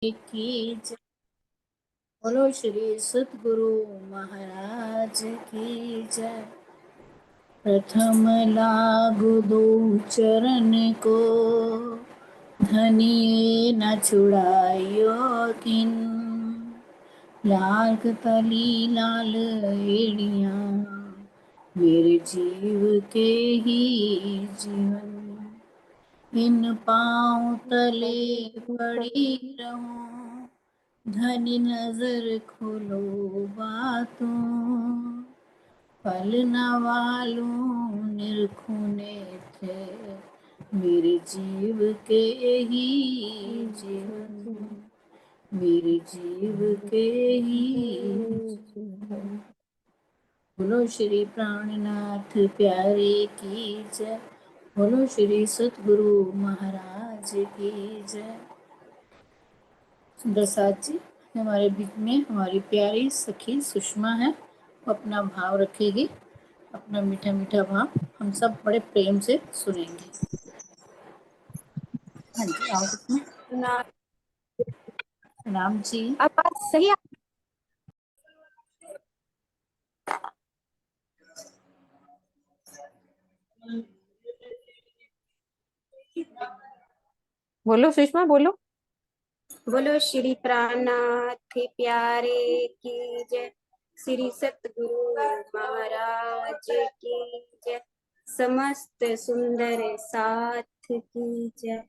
की जय। बोलो श्री सतगुरु महाराज की जय। प्रथम लागू दो चरण को, धनिये न छुड़ायो किन। लाख तली लाल एड़िया, मेरे जीव के ही जीवन। इन पाँव तले पड़ी रहूं, धनी नजर खोलो बातों। पल न वालूं निरखुने थे, मेरे जीव के ही जीवन। मेरे जीव के ही जीवन। बोलो श्री प्राणनाथ प्यारे की जय। बोलो श्री सतगुरु महाराज की जय। सुंदर साथ जी हमारे बीच में हमारी प्यारी सखी सुषमा है, वो अपना भाव रखेगी, अपना मीठा मीठा भाव हम सब बड़े प्रेम से सुनेंगे। हाँ जी, आओ सुषमा। राम जी। आवाज सही आ... बोलो सुषमा बोलो। बोलो श्री प्राणनाथ प्यारे की जय। श्री सतगुरु महाराज की जय। समस्त सुंदर साथ की जय।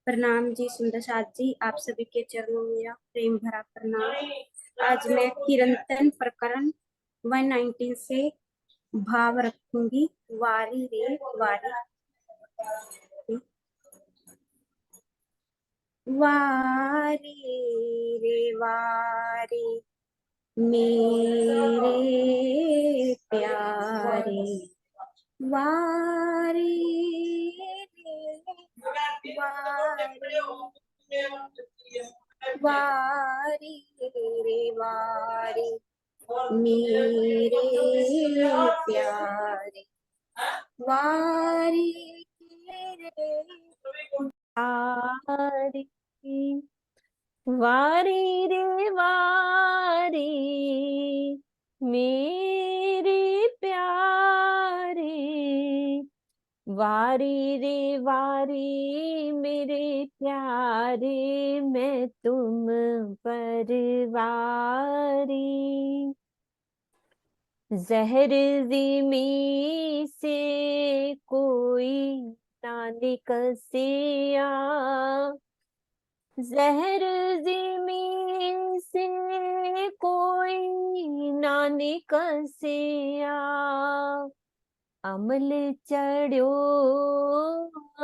प्रणाम जी सुंदर साथ जी, आप सभी के चरणों में मेरा प्रेम भरा प्रणाम। आज मैं कीर्तन प्रकरण 119 से भाव रखूंगी। वारी रे वारी, वारी रे वारी मेरे प्यारे। वारी रे वारी, वारी रे वारी मेरे प्यारे। वारी रे वारी, वारी रे वारी मेरे प्यारे। वारी रे वारी मेरे प्यारे, मैं तुम पर वारी। जहर ज़िमी से कोई ना निकसिया, जहर ज़िमी से कोई ना निकसिया। अमल चढ़ो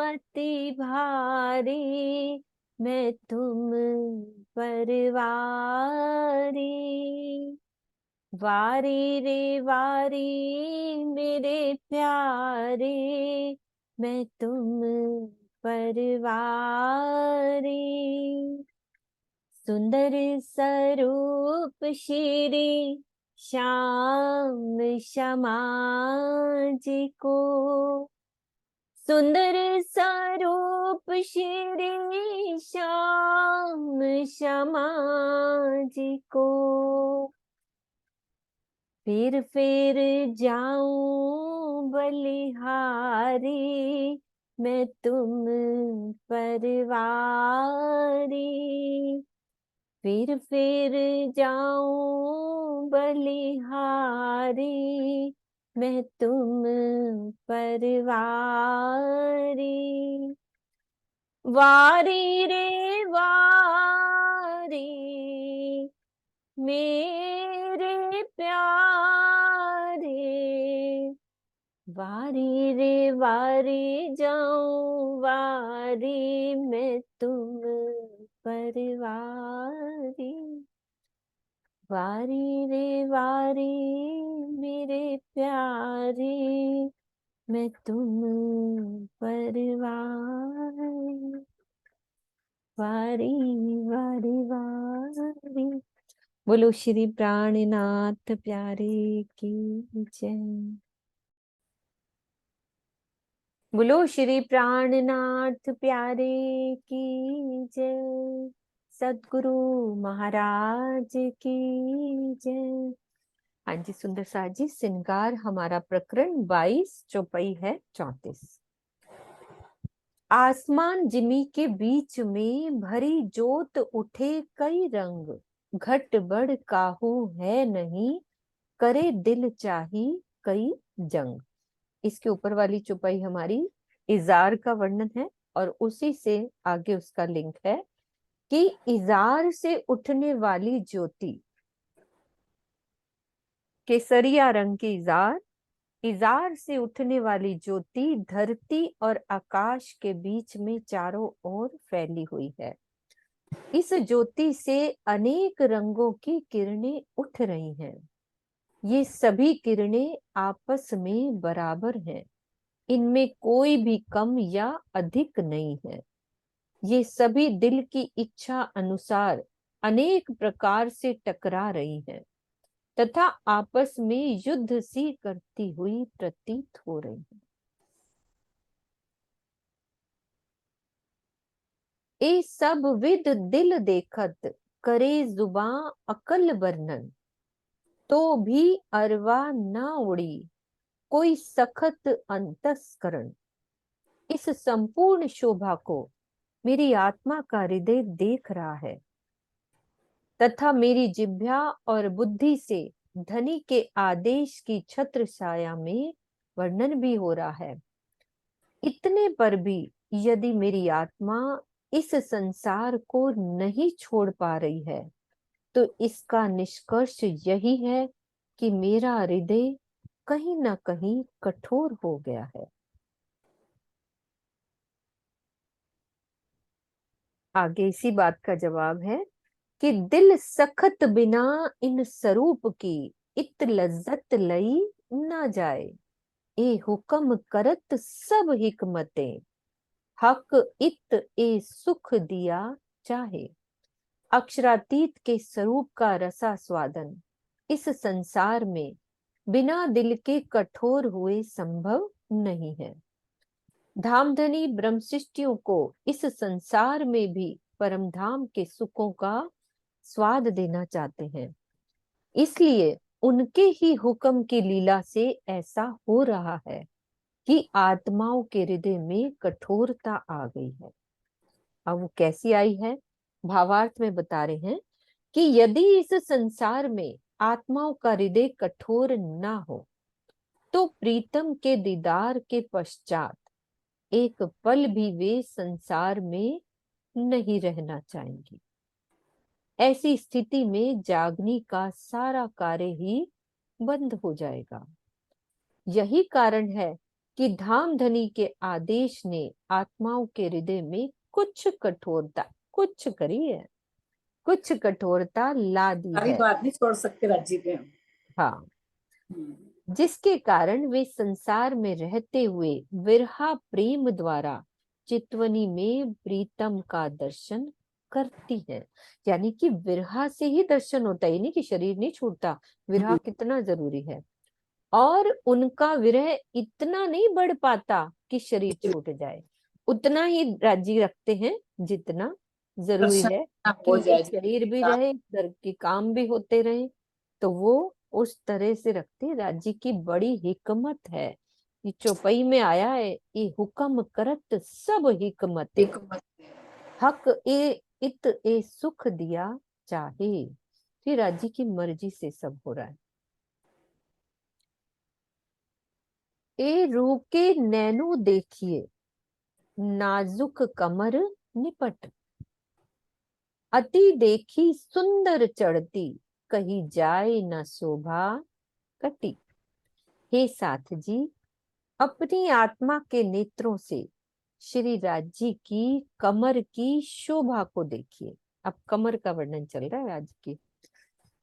अति भारी, मैं तुम पर वारी। वारी रे वारी मेरे प्यारे, मैं तुम पर वारी। सुंदर स्वरूप श्री श्याम श्यामा जी को, सुंदर स्वरूप श्री श्याम श्यामा जी को। फिर जाऊं बलिहारी, मैं तुम पर वारी। फिर जाऊं बलिहारी, मैं तुम पर वारी। वारी रे वारी मेरे प्यारे। वारी रे वारी जाऊं वारी, मैं तुम पर वारी। वारी रे वारी मेरे प्यारे, मैं तुम पर वारी। वारी वारी वारी। बोलो श्री प्राणनाथ प्यारे की जय। बोलो श्री प्राणनाथ प्यारे की जय। सद्गुरु महाराज की जय। हाँ जी सुंदर साज जी, श्रृंगार हमारा प्रकरण 22, चौपाई है 34। आसमान जिमी के बीच में भरी जोत उठे कई रंग, घट बढ़ काहू है नहीं, करे दिल चाही कई जंग। इसके ऊपर वाली चौपाई हमारी इजार का वर्णन है और उसी से आगे उसका लिंक है कि इजार से उठने वाली ज्योति, केसरिया रंग की इजार, इजार से उठने वाली ज्योति धरती और आकाश के बीच में चारों ओर फैली हुई है। इस ज्योति से अनेक रंगों की किरणें उठ रही हैं। ये सभी किरणें आपस में बराबर हैं, इनमें कोई भी कम या अधिक नहीं है। ये सभी दिल की इच्छा अनुसार अनेक प्रकार से टकरा रही हैं तथा आपस में युद्ध सी करती हुई प्रतीत हो रही है। ए सब विद दिल देखत, करे जुबां अकल वर्णन, तो भी अरवा ना उड़ी, कोई सखत अंतस्करण। इस संपूर्ण शोभा को मेरी आत्मा का हृदय देख रहा है तथा मेरी जिह्वा और बुद्धि से धनी के आदेश की छत्र छाया में वर्णन भी हो रहा है। इतने पर भी यदि मेरी आत्मा इस संसार को नहीं छोड़ पा रही है तो इसका निष्कर्ष यही है कि मेरा हृदय कहीं ना कहीं कठोर हो गया है। आगे इसी बात का जवाब है कि दिल सखत बिना इन स्वरूप की इत लज्जत लई ना जाए, ए हुक्म करत सब हिकमते, हक इत ए सुख दिया चाहे। अक्षरातीत के स्वरूप का रसा स्वादन इस संसार में बिना दिल के कठोर हुए संभव नहीं है। धामधनी ब्रह्मशिष्टियों को इस संसार में भी परम धाम के सुखों का स्वाद देना चाहते हैं, इसलिए उनके ही हुक्म की लीला से ऐसा हो रहा है कि आत्माओं के हृदय में कठोरता आ गई है। अब वो कैसी आई है, भावार्थ में बता रहे हैं कि यदि इस संसार में आत्माओं का हृदय कठोर ना हो तो प्रीतम के दीदार के पश्चात एक पल भी वे संसार में नहीं रहना चाहेंगी। ऐसी स्थिति में जागनी का सारा कार्य ही बंद हो जाएगा। यही कारण है कि धामधनी के आदेश ने आत्माओं के हृदय में कुछ करी है, कुछ कठोरता ला दी सारी है। बात नहीं छोड़ सकते राज्य पे हम। हाँ, जिसके कारण वे संसार में रहते हुए विरहा प्रेम द्वारा चितवनी में प्रीतम का दर्शन करती है। यानी कि विरहा से ही दर्शन होता है, नहीं कि शरीर नहीं छूटता। विरहा कितना जरूरी है, और उनका विरह इतना नहीं बढ़ पाता कि शरीर छूट जाए। उतना ही राजी रखते हैं जितना जरूरी दर्शन है कि हो ये जाए शरीर भी रहे, घर के काम भी होते रहे। तो वो उस तरह से रखते। राज्य की बड़ी हिकमत है। ये चौपाई में आया है, ये हुक्म करत सब हिकमते, एक मत हक ए इत ए सुख दिया चाहे। ये राज्य की मर्जी से सब हो रहा है। ए रूह के नैनो देखिए, नाजुक कमर निपट, अति देखी सुंदर चढ़ती, कही जाए न शोभा कटी। हे साथ जी, अपनी आत्मा के नेत्रों से श्री राज्य की कमर की शोभा को देखिए। अब कमर का वर्णन चल रहा है राज्य की,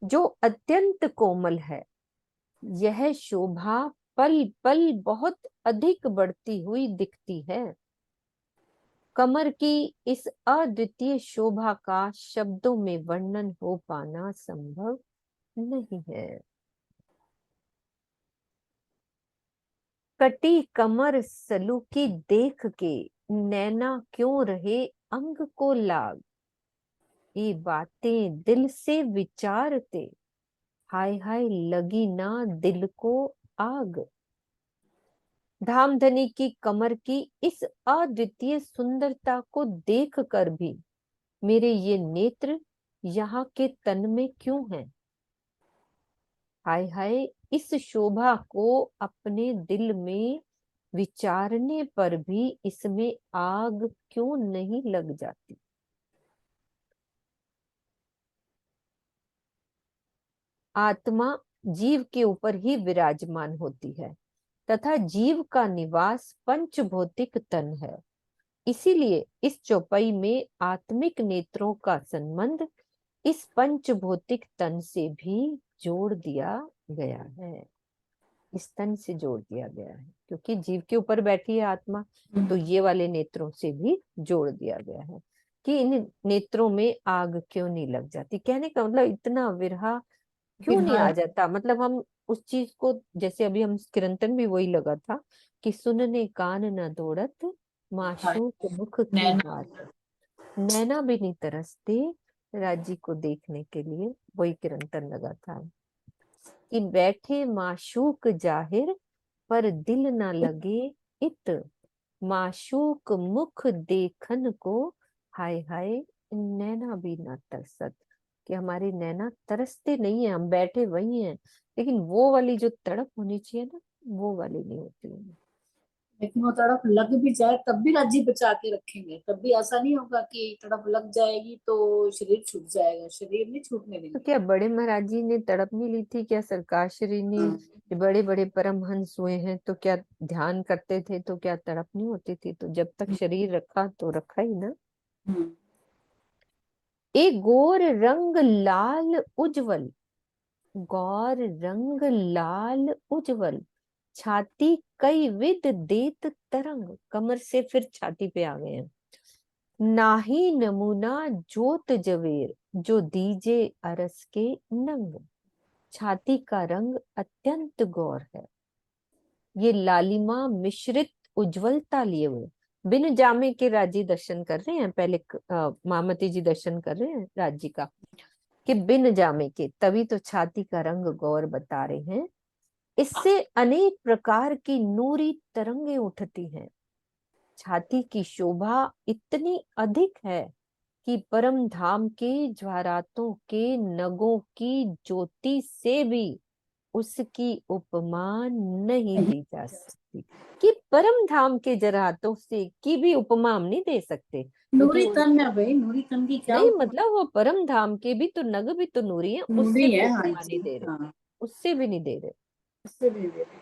जो अत्यंत कोमल है। यह शोभा पल पल बहुत अधिक बढ़ती हुई दिखती है। कमर की इस अद्वितीय शोभा का शब्दों में वर्णन हो पाना संभव नहीं है। कटी कमर सलूकी देख के, नैना क्यों रहे अंग को लाग। ये बातें दिल से विचारते, हाय हाय लगी ना दिल को आग। धामधनी की कमर की इस अद्वितीय सुंदरता को देख कर भी मेरे ये नेत्र यहाँ के तन में क्यों हैं? हाय हाय इस शोभा को अपने दिल में विचारने पर भी इसमें आग क्यों नहीं लग जाती? आत्मा जीव के ऊपर ही विराजमान होती है तथा जीव का निवास पंचभौतिक तन है। इसीलिए इस चौपाई में आत्मिक नेत्रों का संबंध इस पंचभौतिक तन से भी जोड़ दिया गया है। इस तन से जोड़ दिया गया है क्योंकि जीव के ऊपर बैठी है आत्मा, तो ये वाले नेत्रों से भी जोड़ दिया गया है कि इन नेत्रों में आग क्यों नहीं लग जाती। कहने का मतलब इतना विरहा क्यों नहीं आ जाता। मतलब हम उस चीज को, जैसे अभी हम कीर्तन भी वही लगा था कि सुनने कान न दौड़त माशूक मुख की नैना बात, नैना भी नहीं तरसते राजी को देखने के लिए। वही कीर्तन लगा था कि बैठे माशूक जाहिर पर दिल ना लगे इत, माशूक मुख देखन को हाय हाय नैना भी ना तरसत। कि हमारे नैना तरसते नहीं है, हम बैठे वही हैं, लेकिन वो वाली जो तड़प होनी चाहिए ना, वो वाली नहीं होती है। लेकिन वो तड़प लग भी जाए तब भी राज्य बचा के रखेंगे, तब भी ऐसा नहीं होगा कि तड़प लग जाएगी तो शरीर छूट जाएगा, शरीर नहीं छूटने तो देंगे। क्या बड़े महाराज जी ने तड़प नहीं ली थी? क्या सरकार श्री ने, हाँ। बड़े बड़े परमहंस हुए हैं तो क्या ध्यान करते थे तो क्या तड़प नहीं होती थी? तो जब तक शरीर रखा तो रखा ही ना। हम्म। एक गौर रंग लाल उज्जवल, गौर रंग लाल उज्जवल, छाती कई विद देत तरंग। कमर से फिर छाती पे आ गए हैं। नाही नमूना जोत जवेर, जो दीजे अरस के नंग। छाती का रंग अत्यंत गौर है, ये लालिमा मिश्रित उज्जवलता लिए हुए। बिन जामे के राजी दर्शन कर रहे हैं। पहले मामती जी दर्शन कर रहे हैं राजी का कि बिन जामे के, तभी तो छाती का रंग गौर बता रहे हैं। इससे अनेक प्रकार की नूरी तरंगे उठती हैं। छाती की शोभा इतनी अधिक है कि परम धाम के ज्वारातों के नगों की ज्योति से भी उसकी उपमा नहीं दी जा सकती। कि परम धाम के जरातों से की भी उपमा हम नहीं दे सकते क्योंकि नूरी तन है भाई, नूरी तन की क्या नहीं, मतलब वो परम धाम के भी तो नग भी तो नूरी है, उससे नूरी भी है। हाँ उपमा नहीं जी, दे रहे, हाँ। उससे भी नहीं दे रहे। उससे भी दे रहे।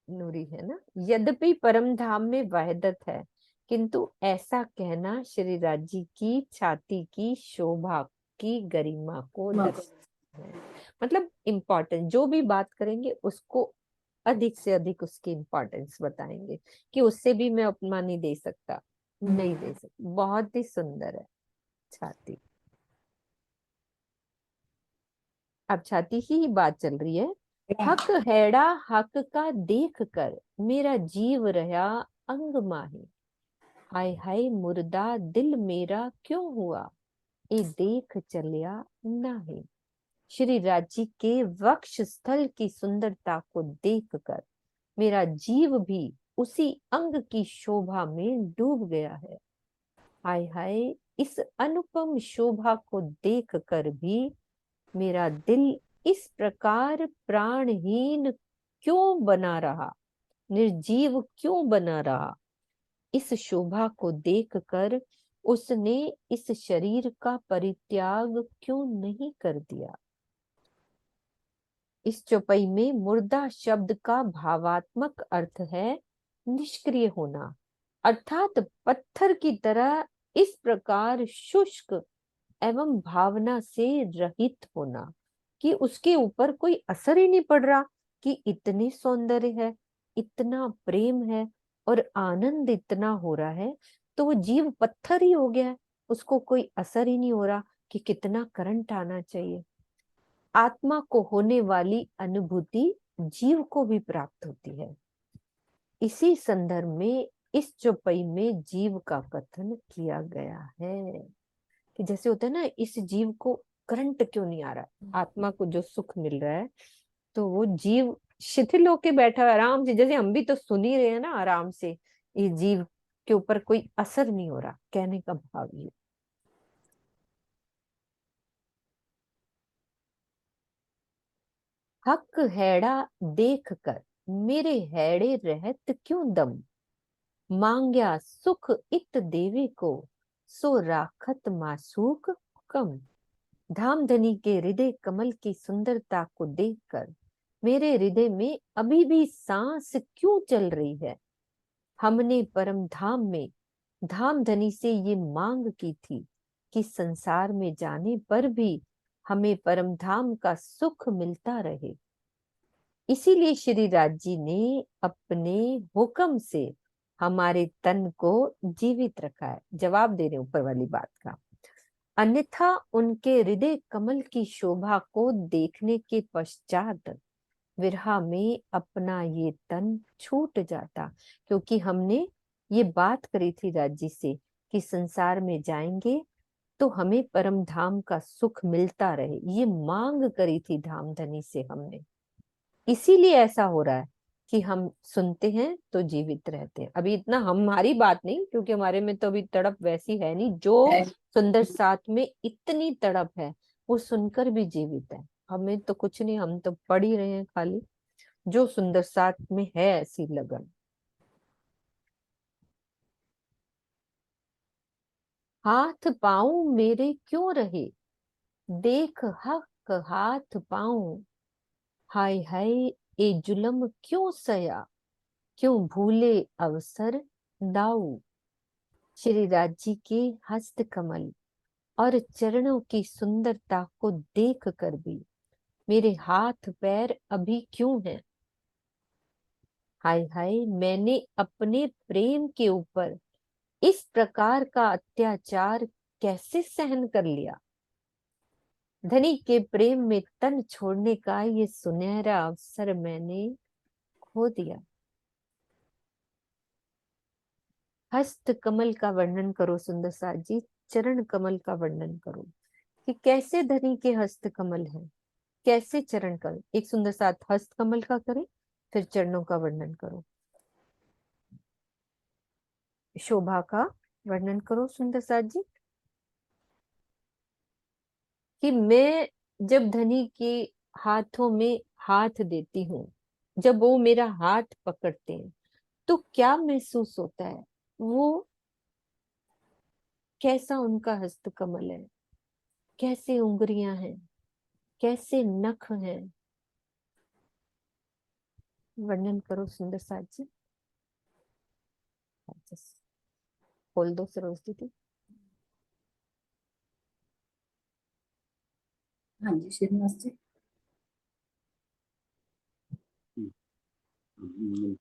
नूरी है ना। यद्यपि परम धाम में वहदत है, किंतु ऐसा कहना श्री राजी की छाती की शोभा की गरिमा को दर्शाता है। मतलब इम्पोर्टेंट जो भी बात करेंगे उसको अधिक से अधिक उसकी इम्पोर्टेंस बताएंगे कि उससे भी मैं उपमा नहीं दे सकता, नहीं दे सकता। बहुत ही सुंदर है छाती। अब छाती ही बात चल रही है। हक हैड़ा हक का देख कर मेरा जीव रहा अंग माही, हाय हाय मुर्दा दिल मेरा क्यों हुआ ए देख चलिया नाही। श्री राजी के वक्ष स्थल की सुंदरता को देखकर मेरा जीव भी उसी अंग की शोभा में डूब गया है। हाय हाय इस अनुपम शोभा को देखकर भी मेरा दिल इस प्रकार प्राणहीन क्यों बना रहा, निर्जीव क्यों बना रहा। इस शोभा को देखकर उसने इस शरीर का परित्याग क्यों नहीं कर दिया। इस चौपाई में मुर्दा शब्द का भावात्मक अर्थ है निष्क्रिय होना, अर्थात पत्थर की तरह इस प्रकार शुष्क एवं भावना से रहित होना कि उसके ऊपर कोई असर ही नहीं पड़ रहा। कि इतनी सौंदर्य है, इतना प्रेम है और आनंद इतना हो रहा है, तो वो जीव पत्थर ही हो गया है, उसको कोई असर ही नहीं हो रहा कि कितना करंट आना चाहिए। आत्मा को होने वाली अनुभूति जीव को भी प्राप्त होती है। इसी संदर्भ में इस चौपाई में जीव का कथन किया गया है। कि जैसे होता है ना, इस जीव को करंट क्यों नहीं आ रहा है, आत्मा को जो सुख मिल रहा है, तो वो जीव शिथिल होके बैठा है आराम से, जैसे हम भी तो सुन ही रहे हैं ना आराम से, इस जीव के ऊपर कोई असर नहीं हो रहा, कहने का भाव ये। हक हैड़ा देख कर मेरे हैड़े रहत क्यों दम, मांग्या सुख इत देवे को सो राखत मासूक कम। धामधनी के हृदय कमल की सुंदरता को देखकर मेरे हृदय में अभी भी सांस क्यों चल रही है। हमने परम धाम में धामधनी से ये मांग की थी कि संसार में जाने पर भी हमें परम धाम का सुख मिलता रहे। इसीलिए श्री राज जी ने अपने हुक्म से हमारे तन को जीवित रखा है। जवाब दे रहे ऊपर वाली बात का। अन्यथा उनके हृदय कमल की शोभा को देखने के पश्चात विरहा में अपना ये तन छूट जाता, क्योंकि हमने ये बात करी थी राज्य से कि संसार में जाएंगे तो हमें परम धाम का सुख मिलता रहे, ये मांग करी थी धामधनी से हमने। इसीलिए ऐसा हो रहा है कि हम सुनते हैं तो जीवित रहते हैं। अभी इतना हमारी बात नहीं, क्योंकि हमारे में तो अभी तड़प वैसी है नहीं, जो सुंदर साथ में इतनी तड़प है वो सुनकर भी जीवित है। हमें तो कुछ नहीं, हम तो पढ़ ही रहे हैं खाली, जो सुंदर साथ में है ऐसी लगन। हाथ पांव मेरे क्यों रहे देख हक हाथ पांव, हाय हाय ए जुलम क्यों सया, क्यों भूले अवसर दाऊ। श्री राज जी के हस्त कमल और चरणों की सुंदरता को देख कर भी मेरे हाथ पैर अभी क्यों हैं। हाय हाय मैंने अपने प्रेम के ऊपर इस प्रकार का अत्याचार कैसे सहन कर लिया। धनी के प्रेम में तन छोड़ने का ये सुनहरा अवसर मैंने खो दिया। हस्त कमल का वर्णन करो सुंदर साथ जी, चरण कमल का वर्णन करो कि कैसे धनी के हस्त कमल है, कैसे चरण कमल। एक सुंदर साथ हस्त कमल का करें, फिर चरणों का वर्णन करो। शोभा का वर्णन करो सुंदर साथ जी। कि मैं जब धनी के हाथों में हाथ देती हूँ, जब वो मेरा हाथ पकड़ते हैं तो क्या महसूस होता है, वो कैसा उनका हस्त कमल है, कैसे उंगलियां हैं, कैसे नख हैं। वर्णन करो सुंदर साथ जी। खोल दो सरोज दीदी। हाँ जी श्रीनिवास जी।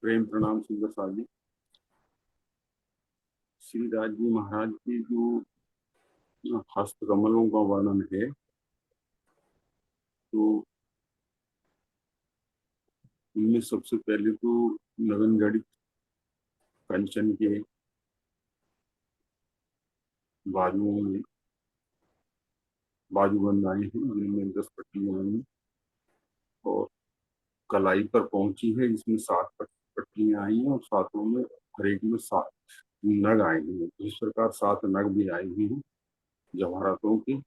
प्रेम प्रणाम सुंदर साथ जी। श्री राज जी महाराज की जो हस्त कमलों का वर्णन है, तो उनमें सबसे पहले तो नगन जड़ित कंचन के बाजुओं में बाजूबंद आए हैं, जिनमें 10 पट्टियां आई और कलाई पर पहुंची है, जिसमें 7 पट्टियां आई हैं और सातों में हर एक में 7 नग आए हैं। इस प्रकार 7 नग भी आए हुए हैं जवाहरातों के।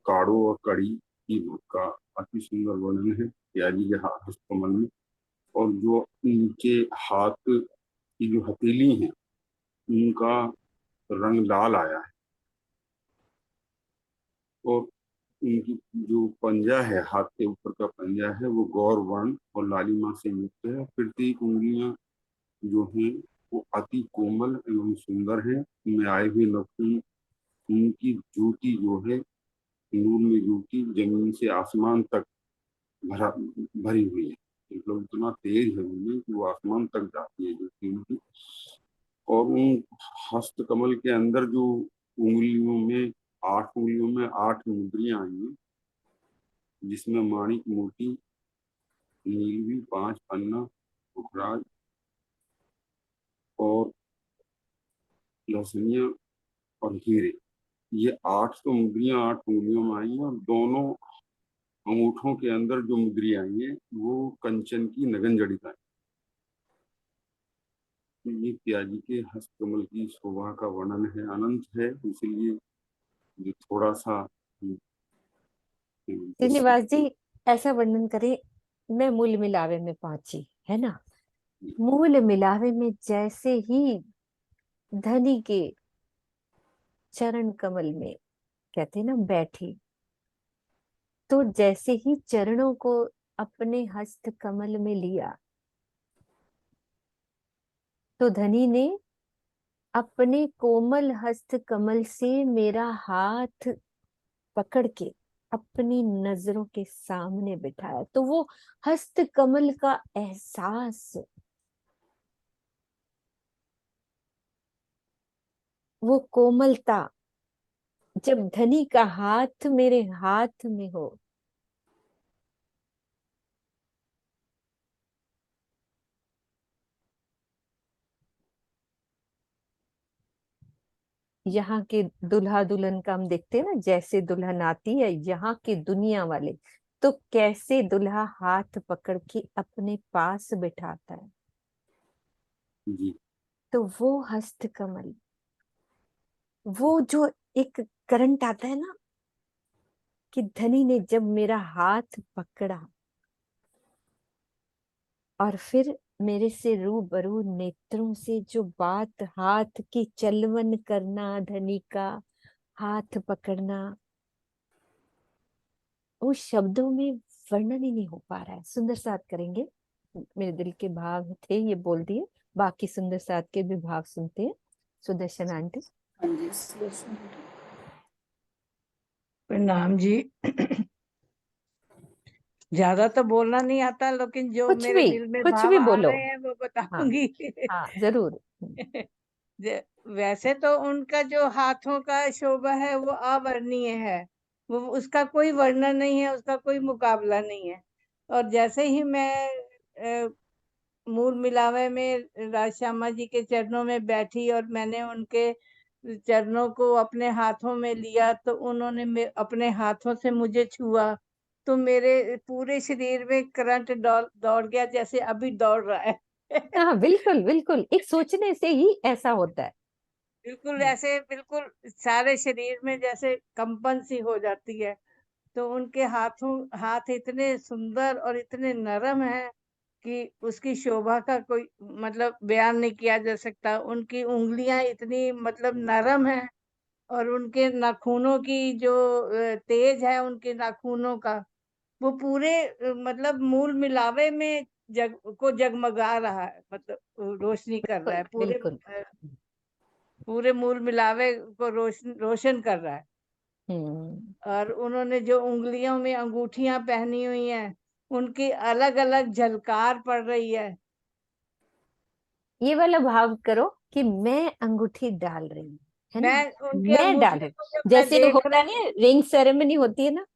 काड़ो और कड़ी की का अति सुंदर वर्णन है प्यारी के हस्त कमल में। और जो इनके हाथ की जो हथेली है, उनका रंग लाल आया है। और इनकी जो पंजा है, हाथ के ऊपर का पंजा है, वो गौर वर्ण और लालिमा से युक्त है। प्रत्येक उंगलियां जो हैं वो अति कोमल एवं सुंदर है। उनमें आए हुए नखून, उनकी ज्योति जो है नूर में ज्योति जमीन से आसमान तक भरी हुई है। मतलब इतना तेज है उनमें कि वो आसमान तक जाती है ज्योति उनकी। और उन हस्त कमल के अंदर जो उंगलियों में 8 उंगलियों में 8 मुद्रियां आई हैं, जिसमें माणिक मोती, नीलवी, 5 अन्ना, पुखराज और लहसुनिया और हीरे, ये 8 तो मुद्रियां 8 उंगलियों में आई हैं, और दोनों अंगूठों के अंदर जो मुद्रियां आई हैं वो कंचन की नगन जड़ित आई। ये त्यागी के हस्तकमल की शोभा का वर्णन है, अनंत है, इसलिए जो थोड़ा सा श्रीनिवास जी ऐसा वर्णन करें, मैं मूल मिलावे में पहुंची है ना। मूल मिलावे में जैसे ही धनी के चरण कमल में कहते ना बैठी, तो जैसे ही चरणों को अपने हस्त कमल में लिया, तो धनी ने अपने कोमल हस्त कमल से मेरा हाथ पकड़ के अपनी नजरों के सामने बिठाया। तो वो हस्त कमल का एहसास, वो कोमलता, जब धनी का हाथ मेरे हाथ में हो, यहाँ के दूल्हा दुल्हन का हम देखते हैं ना, जैसे दुल्हन आती है यहाँ की दुनिया वाले, तो कैसे दूल्हा हाथ पकड़ के अपने पास बिठाता है। जी। तो वो हस्त कमल, वो जो एक करंट आता है ना, कि धनी ने जब मेरा हाथ पकड़ा और फिर मेरे से रूबरू नेत्रों से जो बात, हाथ की चलवन करना, धनी का हाथ पकड़ना, वो शब्दों में वर्णन ही नहीं हो पा रहा है। सुंदर साथ करेंगे, मेरे दिल के भाव थे ये बोल दिए, बाकी सुंदर साथ के भी भाव सुनते हैं। सुदर्शन आंटी। हाँ जी, सुदर्शन बेटा। प्रणाम जी। ज्यादा तो बोलना नहीं आता, लेकिन जो मेरे दिल में कुछ भाव भी आ बोलो। रहे हैं वो हाँ बताऊंगी। हाँ जरूर। वैसे तो उनका जो हाथों का शोभा है वो अवर्णनीय है, वो उसका कोई वर्णन नहीं है, उसका कोई मुकाबला नहीं है। और जैसे ही मैं मूल मिलावे में राज श्यामा जी के चरणों में बैठी और मैंने उनके चरणों को अपने हाथों में लिया, तो उन्होंने अपने हाथों से मुझे छुआ, तो मेरे पूरे शरीर में करंट दौड़ गया, जैसे अभी दौड़ रहा है। हाँ बिल्कुल बिल्कुल, एक सोचने से ही ऐसा होता है। बिल्कुल ऐसे, बिल्कुल सारे शरीर में जैसे कंपन सी हो जाती है। तो उनके हाथ इतने सुंदर और इतने नरम हैं कि उसकी शोभा का कोई मतलब बयान नहीं किया जा सकता। उनकी उंगलियां इतनी मतलब नरम हैं, और उनके नाखूनों की जो तेज है उनके नाखूनों का, वो पूरे मतलब मूल मिलावे में जगमगा रहा है, मतलब रोशनी कर रहा है, बिल्कुल बिल्कुल। पूरे मूल मिलावे को रोशन कर रहा है। हम्म। और उन्होंने जो उंगलियों में अंगूठियां पहनी हुई हैं, उनकी अलग अलग झलकार पड़ रही है। ये वाला भाव करो कि मैं अंगूठी डाल रही हूँ, है ना। मैं उनके मैं डाल अंगूठे रही को हूँ, जब मैं जैसे देख होता रही नहीं, रिंग सेरेमनी होती है ना,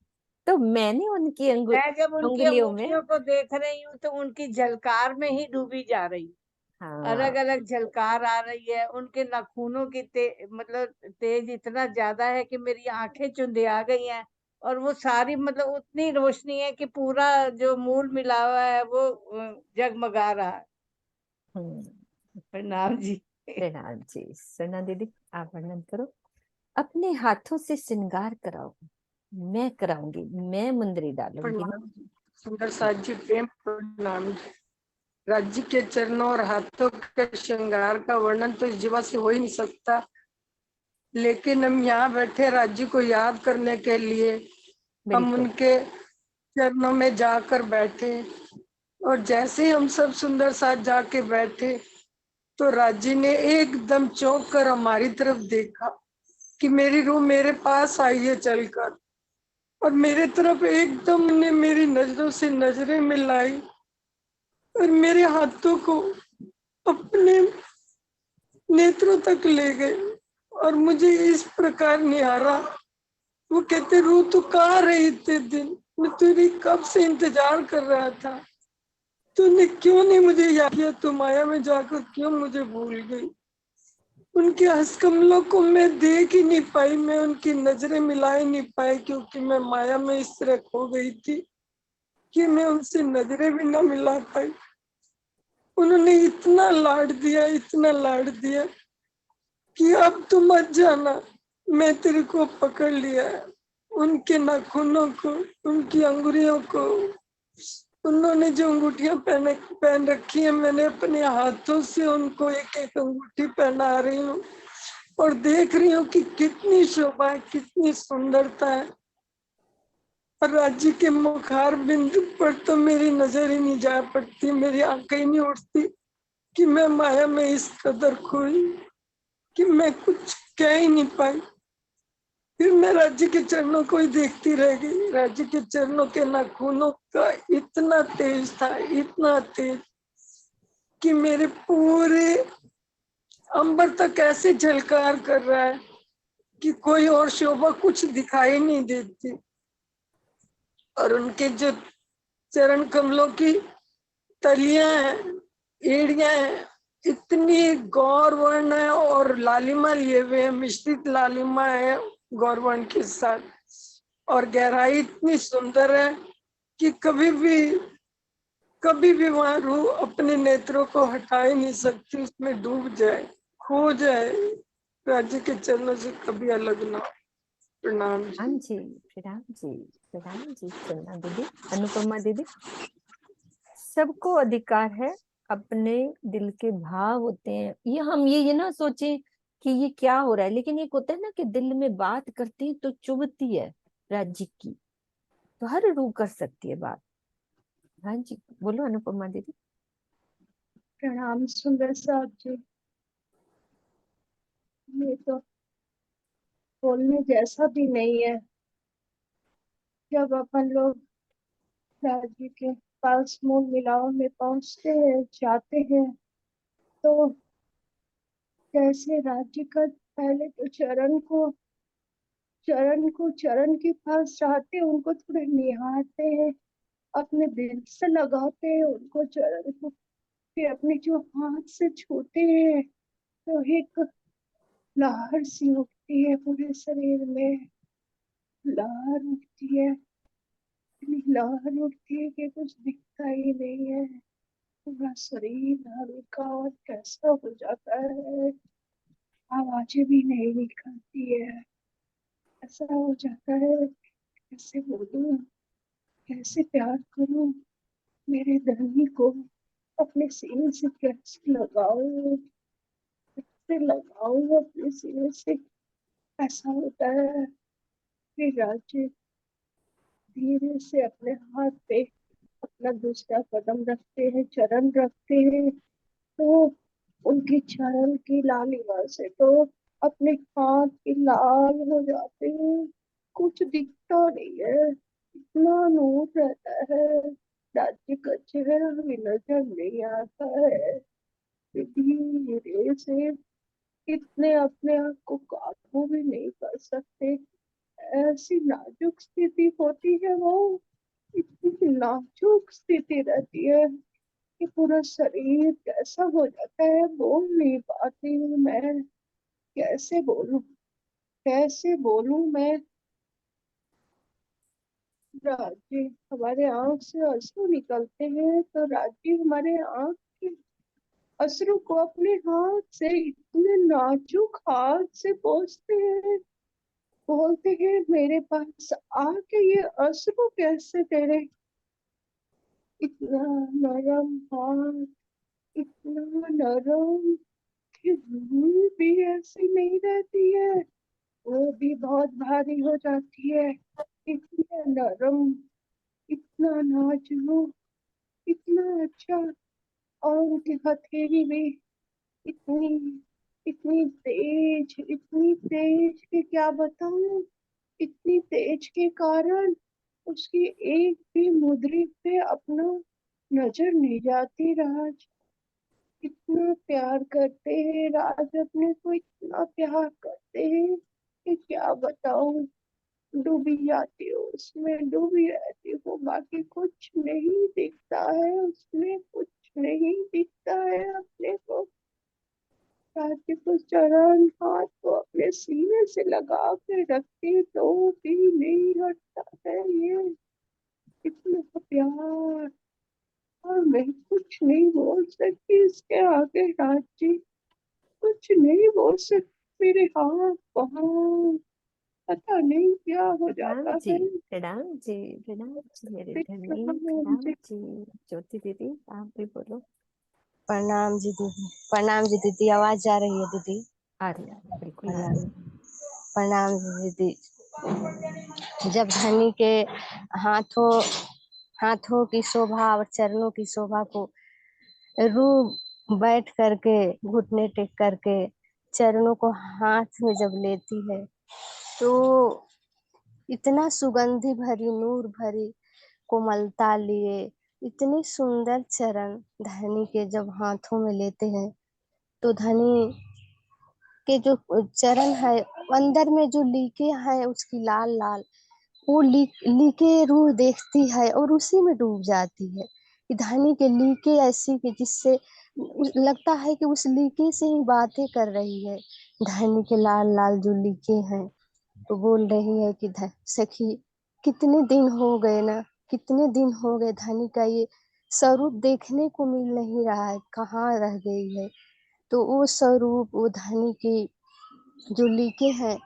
तो मैंने उनकी मैं जब उनकी उंगलियों में। अंगूठियों को देख रही हूँ तो उनकी झलकार में ही डूबी जा रही हूँ। अलग हाँ। अलग झलकार आ रही है, उनके नाखूनों की मतलब तेज इतना ज्यादा है कि मेरी आंखें चुंधिया गई हैं। और वो सारी मतलब उतनी रोशनी है कि पूरा जो मूल मिला हुआ है वो जगमगा रहा है। प्रणाम जी। प्रणाम जी। सना दीदी आप वर्णन करो। अपने हाथों से श्रृंगार कराओ, मैं कराऊंगी, मैं मुंदरी डालूंगी ना। प्रणाम जी। सुंदर साथ जी, प्रेम प्रणाम जी। राज्य के चरणों और हाथों के श्रृंगार का वर्णन तो इस जीवा से हो ही नहीं सकता, लेकिन हम यहाँ बैठे राज्य को याद करने के लिए हम बिल्कुल। उनके चरणों में जाकर बैठे। और जैसे ही हम सब सुंदर साथ जाके बैठे तो राज्य ने एकदम चौंक कर हमारी तरफ देखा कि मेरी रूह मेरे पास आई है चलकर, और मेरे तरफ एकदम ने मेरी नजरों से नजरें मिलाई और मेरे हाथों को अपने नेत्रों तक ले गए और मुझे इस प्रकार निहारा। वो कहते, रूह तू कहाँ रही इतने दिन, मैं तेरी कब से इंतजार कर रहा था, तूने क्यों नहीं मुझे याद किया, तू माया में जाकर क्यों मुझे भूल गई। उनके हस्तकमलों को मैं देख ही नहीं पाई, मैं उनकी नजरें मिला ही नहीं पाई, क्योंकि मैं माया में इस तरह खो गई थी कि मैं उनसे नजरें भी ना मिला पाई। उन्होंने इतना लाड दिया, इतना लाड दिया कि अब तू मत जाना, मैं तेरे को पकड़ लिया है। उनके नाखूनों को, उनकी अंगुलियों को, उन्होंने जो अंगूठियां पहन रखी है, मैंने अपने हाथों से उनको एक एक अंगूठी पहना रही हूँ और देख रही हूँ कि कितनी शोभा है, कितनी सुंदरता है। और राज्य के मुखार बिंदु पर तो मेरी नजर ही नहीं जा पड़ती, मेरी आंखें ही नहीं उठती कि मैं माया में इस कदर खोई कि मैं कुछ कह ही नहीं पाई। फिर मैं राज्य के चरणों को ही देखती रह गई। राज्य के चरणों के नाखूनों का इतना तेज था, इतना तेज कि मेरे पूरे अंबर तक ऐसे झलकार कर रहा है कि कोई और शोभा कुछ दिखाई नहीं देती। और उनके जो चरण कमलों की तलियां हैं, एड़ियां हैं, इतनी गौर वर्ण है और लालिमा लिए हुए हैं, मिश्रित लालिमा है गौर वर्ण के साथ। और गहराई इतनी सुंदर है कि कभी भी वहां रूह अपने नेत्रों को हटा ही नहीं सकती, उसमें डूब जाए, खो जाए, राज्य के चरणों से कभी अलग ना हो। प्रणाम हाँ जी। जी, प्रणाम जी, प्रणाम जी। चंदा दीदी, अनुपमा दीदी, सबको अधिकार है, अपने दिल के भाव होते हैं। ये हम ये ना सोचें कि ये क्या हो रहा है, लेकिन एक होता है ना कि दिल में बात करती है तो चुभती है राज्य की, तो हर रूह कर सकती है बात। हाँ जी, बोलो अनुपमा दीदी। प्रणाम सुंदर साहब जी। ये तो बोलने जैसा भी नहीं है। जब अपन लोग राज्य के पास मूल मिलाव में पहुंचते हैं, जाते हैं, तो जैसे राज्य का पहले तो चरण के पास जाते हैं, उनको थोड़े निहारते हैं, अपने दिल से लगाते हैं उनको चरण को, फिर अपने जो हाथ से छूते हैं तो एक लहर सी उठती है पूरे शरीर में। लहर उठती है, इतनी लहर उठती है कि कुछ दिखता ही नहीं है। पूरा शरीर हल्का और कैसा हो जाता है, आवाजें भी नहीं निकलती है। ऐसा हो जाता है, कैसे बोलूं, कैसे प्यार करूं, मेरे धनी को अपने सीने से कैसे लगाऊं, कैसे लगाऊं अपने सीने से। ऐसा होता है। फिर राज्य धीरे से अपने हाथ पे अपना दूसरा कदम रखते हैं, चरण रखते हैं, तो उनकी चरण की लालिमा से तो अपने हाथ की लाल हो जाते हैं, कुछ दिखता नहीं है, इतना नूर रहता है, राज्य का चेहरा भी नजर नहीं आता है। धीरे से इतने अपने आप को काबू भी नहीं कर सकते, ऐसी नाजुक स्थिति होती है वो, इतनी नाजुक स्थिति रहती है कि पूरा शरीर कैसा हो जाता है, बोल नहीं पाती हूँ मैं। कैसे बोलूं, कैसे बोलूं मैं। राज्य हमारे आंख से अश्रु निकलते हैं, तो राज्य हमारे आंख के अश्रु को अपने हाथ से, इतने नाजुक हाथ से पोंछते हैं, बोलते हैं मेरे पास आके ये अश्रु कैसे तेरे। इतना नरम हाथ, इतना नरम कि धूल भी ऐसी नहीं रहती है, वो भी बहुत भारी हो जाती है। इतना नरम, इतना नाजुक, इतना अच्छा। और उनकी हथेली भी इतनी इतनी तेज कि क्या बताऊं। इतनी तेज के कारण उसकी एक भी मुद्री पे अपना नजर नहीं जाती। राज इतना प्यार करते हैं, राज अपने को इतना प्यार करते हैं कि क्या बताऊं। डूबी जाती हूँ उसमें, डूबी रहती हूँ, बाकी कुछ नहीं दिखता है उसमें, कुछ नहीं दिखता है अपने को। राज्य को चरण हाथ को अपने सीने से लगा के रखते तो भी नहीं हटता है ये, इतना प्यार। और मैं कुछ नहीं बोल सकती इसके आगे राज्य, कुछ नहीं बोल सकती। मेरे हाथ पाँव पता नहीं क्या हो प्रणाम जाता जी, है। प्रणाम जी, प्रणाम जी मेरे धनी, प्रणाम प्रणाम जी। जी। ज्योति दीदी आप भी बोलो। प्रणाम जी दीदी, प्रणाम जी दीदी, आवाज जा रही है दीदी? आ रही है, बिल्कुल आ प्रणाम, रही है। प्रणाम जी दीदी। जब धनी के हाथों हाथों की शोभा और चरणों की शोभा को रू बैठ करके घुटने टेक करके चरणों को हाथ में जब लेती है तो इतना सुगंधि भरी नूर भरी कोमलता लिए इतने सुंदर चरण धनी के जब हाथों में लेते हैं तो धनी के जो चरण है अंदर में जो लीके हैं उसकी लाल लाल, वो लीके रूह देखती है और उसी में डूब जाती है कि धनी के लीके ऐसी कि जिससे लगता है कि उस लीके से ही बातें कर रही है। धनी के लाल लाल जो लीके हैं तो बोल रही है कि सखी कितने दिन हो गए ना, कितने दिन हो गए धनी का ये स्वरूप देखने को मिल नहीं रहा है, कहाँ रह गई है। तो वो स्वरूप वो धनी की जो लीके हैं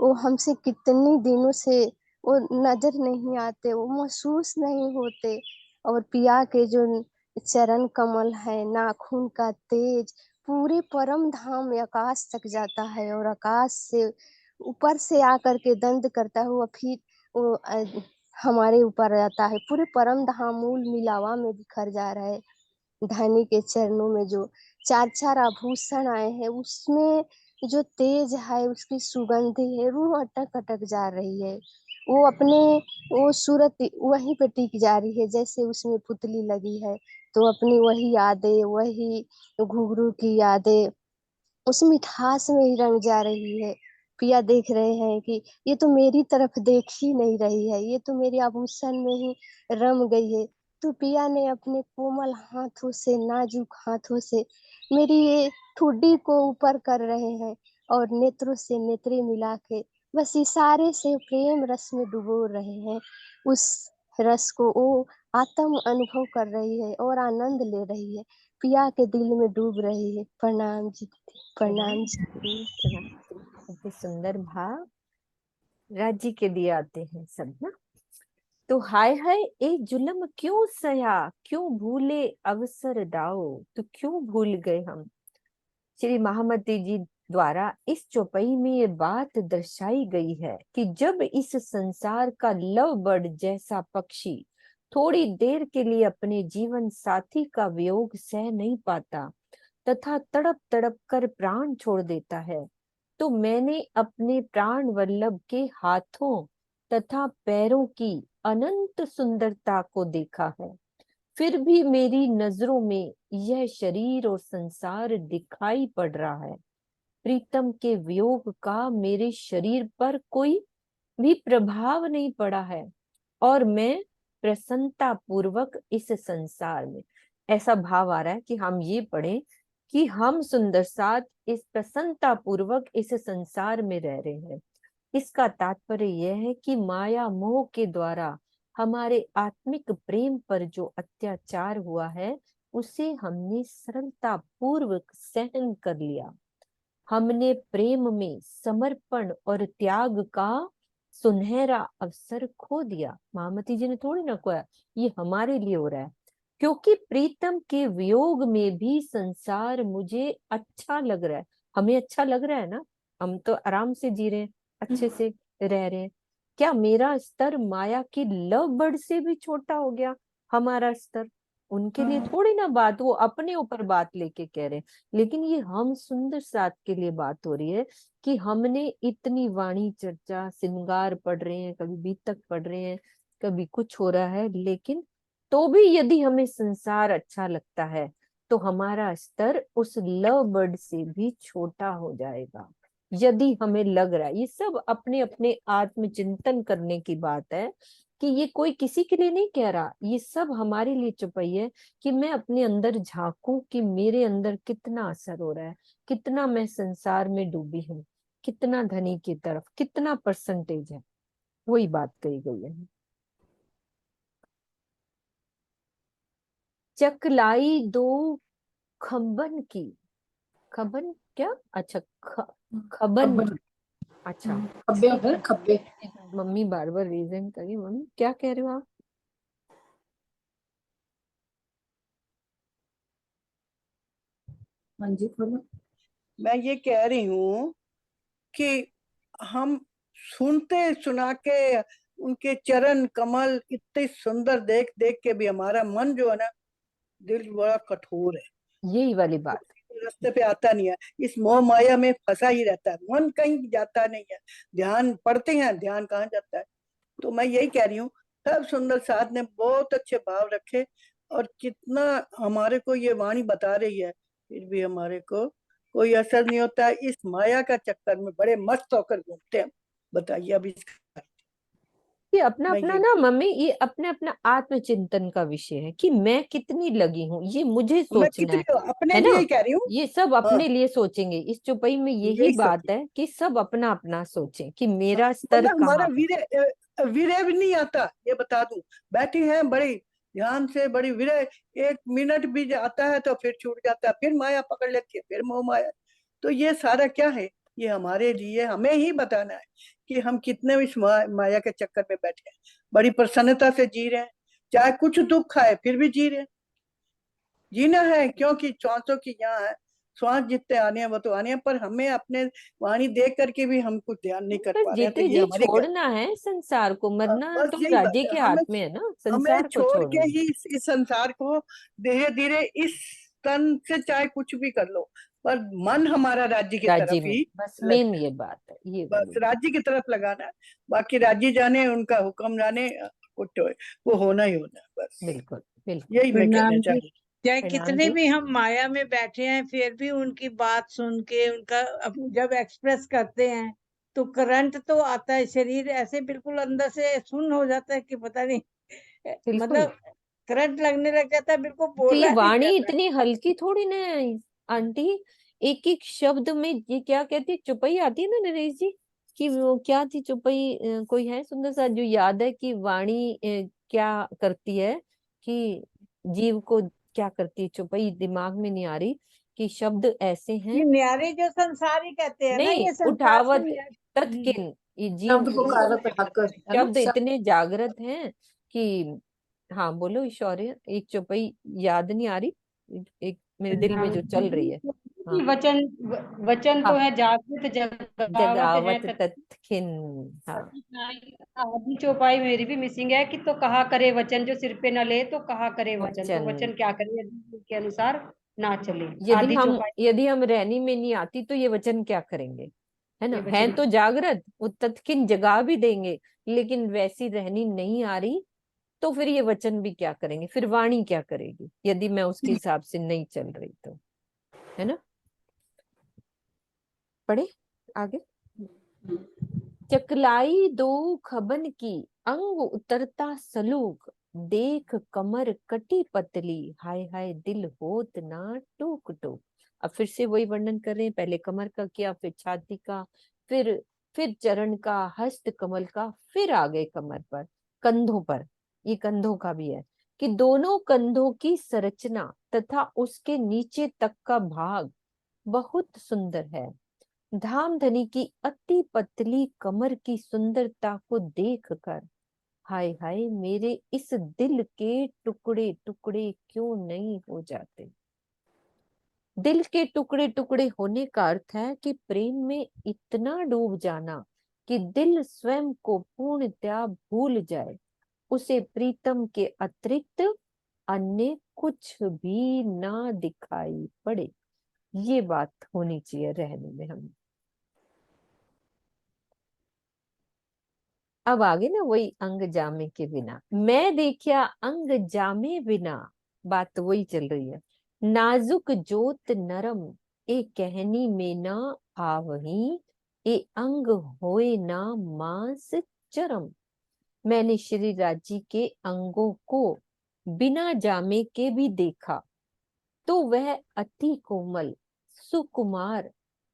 वो हमसे कितने दिनों से वो नजर नहीं आते, वो महसूस नहीं होते। और पिया के जो चरण कमल है, नाखून का तेज पूरे परम धाम आकाश तक जाता है और आकाश से ऊपर से आकर के दंड करता हुआ फिर वो हमारे ऊपर आता है, पूरे परम धाम मूल मिलावा में बिखर जा रहा है। धनी के चरणों में जो चार चार आभूषण आए हैं उसमें जो तेज है उसकी सुगंध है, रूह अटक अटक जा रही है। वो अपने वो सूरत वहीं पे टिक जा रही है जैसे उसमें पुतली लगी है, तो अपनी वही यादें, वही घुंघरू की यादें उस मिठास में ही रंग जा रही है। पिया देख रहे हैं कि ये तो मेरी तरफ देख ही नहीं रही है, ये तो मेरे आभूषण में ही रम गई है। तो पिया ने अपने कोमल हाथों से, नाजुक हाथों से मेरी ये ठुड्डी को ऊपर कर रहे हैं और नेत्रों से नेत्रे मिला के बस इशारे से प्रेम रस में डुबो रहे हैं। उस रस को वो आत्म अनुभव कर रही है और आनंद ले रही है, पिया के दिल में डूब रही है। प्रणाम जी दीदी, प्रणाम जी। प्रणाम जी। अति सुंदर भाव राज्य के लिए आते हैं सब ना। तो हाय हाय ए जुल्म क्यों सया, क्यों भूले अवसर दाओ, तो क्यों भूल गए हम। श्री महामती जी द्वारा इस चौपाई में ये बात दर्शाई गई है कि जब इस संसार का लव बर्ड जैसा पक्षी थोड़ी देर के लिए अपने जीवन साथी का वियोग सह नहीं पाता तथा तड़प तड़प कर प्राण छोड़ देता है, तो मैंने अपने प्राण वल्लभ के हाथों तथा पैरों की अनंत सुंदरता को देखा है। फिर भी मेरी नजरों में यह शरीर और संसार दिखाई पड़ रहा है। प्रीतम के वियोग का मेरे शरीर पर कोई भी प्रभाव नहीं पड़ा है और मैं प्रसन्नता पूर्वक इस संसार में, ऐसा भाव आ रहा है कि हम ये पढ़ें कि हम सुंदर साथ इस प्रसन्नता पूर्वक इस संसार में रह रहे हैं। इसका तात्पर्य यह है कि माया मोह के द्वारा हमारे आत्मिक प्रेम पर जो अत्याचार हुआ है उसे हमने सरलता पूर्वक सहन कर लिया। हमने प्रेम में समर्पण और त्याग का सुनहरा अवसर खो दिया। महामती जी ने थोड़ी ना कहा ये हमारे लिए हो रहा है, क्योंकि प्रीतम के वियोग में भी संसार मुझे अच्छा लग रहा है। हमें अच्छा लग रहा है ना, हम तो आराम से जी रहे हैं, अच्छे से रह रहे हैं। क्या मेरा स्तर माया की लव बर्ड से भी छोटा हो गया? हमारा स्तर उनके लिए थोड़ी ना बात, वो अपने ऊपर बात लेके कह रहे हैं, लेकिन ये हम सुंदर साथ के लिए बात हो रही है कि हमने इतनी वाणी चर्चा श्रृंगार पढ़ रहे हैं, कभी बीतक पढ़ रहे हैं, कभी कुछ हो रहा है, लेकिन तो भी यदि हमें संसार अच्छा लगता है तो हमारा स्तर उस लव बर्ड से भी छोटा हो जाएगा। यदि हमें लग रहा है, ये सब अपने अपने आत्मचिंतन करने की बात है कि ये कोई किसी के लिए नहीं कह रहा, ये सब हमारे लिए चौपाई है कि मैं अपने अंदर झांकूं कि मेरे अंदर कितना असर हो रहा है, कितना मैं संसार में डूबी हूँ, कितना धनी की तरफ, कितना परसेंटेज है। वही बात कही गई है। चकलाई दो खबन की, खबन क्या, अच्छा खबन खब्बन। की, अच्छा खब्बे होते हैं ना, खब्बे। मम्मी बार बार रीजन करिए, मम्मी क्या कह रहे हो आप? हाँ जी बोलो। मैं ये कह रही हूँ कि हम सुनते सुना के उनके चरण कमल इतने सुंदर देख देख के भी हमारा मन जो है ना, दिल बड़ा कठोर है, यही वाली बात। रास्ते पे आता नहीं है, इस मोह माया में फंसा ही रहता है, मन कहीं जाता नहीं है। ध्यान पढ़ते हैं, ध्यान कहाँ जाता है। तो मैं यही कह रही हूँ, सब सुंदर साथ ने बहुत अच्छे भाव रखे, और कितना हमारे को ये वाणी बता रही है, फिर भी हमारे को कोई असर नहीं होता है। इस माया का चक्कर में बड़े मस्त होकर घूमते हैं। बताइए अब इसका, ये अपना मैं अपना ये ना मम्मी, ये अपने अपना आत्मचिंतन का विषय है कि मैं कितनी लगी हूँ, ये मुझे मैं सोचना कितनी अपने है लिए ना। ही कह रही हूँ। ये सब हाँ, अपने लिए सोचेंगे, इस चौपाई में यही यही बात सोचिए। है कि सब अपना अपना सोचें कि हाँ, मेरा स्तर मतलब हमारा कहाँ है। वीर्य भी नहीं आता, ये बता दूं। बैठी हैं बड़ी ध्यान से, बड़ी वीर्य, 1 मिनट भी आता है तो फिर छूट जाता है, फिर माया पकड़ लेती है, फिर मोह माया। तो ये सारा क्या है, ये हमारे लिए हमें ही बताना है कि हम कितने इस माया के चक्कर में बैठे हैं। बड़ी प्रसन्नता से जी रहे हैं, चाहे कुछ दुख आए फिर भी जी रहे हैं। जीना है, क्योंकि श्वासों की यहाँ है, श्वास जितने आने हैं वो तो आने हैं, पर हमें अपने वाणी देख करके भी हम कुछ ध्यान नहीं कर बस पा रहे हैं, तो जीते ये जी हमारी छोड़ना है संसार को, मरना बस तो यही बात राज्य है। के हाथ हमें में है ना, हमें संसार को छोड़ के छोड़ना है। ही इस संसार को धीरे धीरे इस तन से चाहे कुछ भी कर लो, पर मन हमारा राज्य की राज्य तरफ में ही बस मेन लगे। ये बात है, ये वाली बस बात। राज्य की तरफ लगाना है, बाकी राज्य जाने, उनका हुक्म जाने, कुछ तो वो होना ही होना है। बस बिल्कुल बिल्कुल। यही मैं कहना प्रणाम जी। चाह रही चाहे प्रणाम कितने जी। भी हम माया में बैठे हैं, फिर भी उनकी बात सुन के उनका जब एक्सप्रेस करते हैं तो करंट तो आता है, शरीर ऐसे बिल्कुल अंदर से सुन्न हो जाता है कि पता नहीं, बिल्कुल, मतलब करंट लगने लग जाता है, बिल्कुल तो ये बोला नहीं वाणी जाता है। इतनी हल्की थोड़ी ना है आंटी। एक एक शब्द में ये क्या कहती है, चुपई आती है ना नरेश जी, कि वो क्या थी चुपई, कोई है सुंदर सा जो याद है कि वाणी क्या करती है, कि जीव को क्या करती है, चुपई दिमाग में नहीं आ रही, कि शब्द ऐसे ये हैं। न्यारे जो संसार ही कहते हैं ना, नहीं, ये संसार से उठावत ही है। तत्किन, ये जीव शब्द जीव पुकारत हाकर है ना, शब्द इतने जागृत हैं कि, हाँ बोलो ईश्वरीय, एक चौपाई याद नहीं आ रही, एक मेरे दिल में जो चल रही है। हाँ वचन, वचन तो हाँ, है जागृत, जगावत है जगावत तत्। तत्किन। हाँ, आधी चौपाई मेरी भी मिसिंग है कि तो कहा करे वचन जो सिर पे न ले, तो कहा करे वचन, तो वचन, वचन क्या करे यदि के अनुसार ना चले। यदि आधी हम चौपाई यदि हम रहनी में नहीं आती तो ये वचन क्या करेंगे, है ये ना, है वचन तो जागृत, वो तत्किन जगा भी देंगे, लेकिन वैसी रहनी नहीं आ रही, तो फिर ये वचन भी क्या करेंगे, फिर वाणी क्या करेगी यदि मैं उसके हिसाब से नहीं चल रही तो, है ना। पढ़े आगे। चकलाई दो खबन की, अंग उतरता सलूक, देख कमर कटी पतली, हाय हाय दिल होत ना टूक टूक। अब फिर से वही वर्णन कर रहे हैं, पहले कमर का किया, फिर छाती का, फिर चरण का, हस्त कमल का, फिर आ गए कमर पर, कंधों पर। ये कंधों का भी है कि दोनों कंधों की संरचना तथा उसके नीचे तक का भाग बहुत सुंदर है। धामधनी की अति पतली कमर की सुंदरता को देखकर हाय हाय मेरे इस दिल के टुकड़े टुकड़े क्यों नहीं हो जाते। दिल के टुकड़े टुकड़े होने का अर्थ है कि प्रेम में इतना डूब जाना कि दिल स्वयं को पूर्णतया भूल जाए, उसे प्रीतम के अतिरिक्त अन्य कुछ भी ना दिखाई पड़े। ये बात होनी चाहिए रहने में हमें। अब आगे ना वही अंग जामे के बिना, मैं देखिया अंग जामे बिना, बात तो वही चल रही है। नाजुक जोत नरम, ए कहनी में ना आवही, ए अंग होए ना मांस चरम। मैंने श्री राजी के अंगों को बिना जामे के भी देखा तो वह अति कोमल, सुकुमार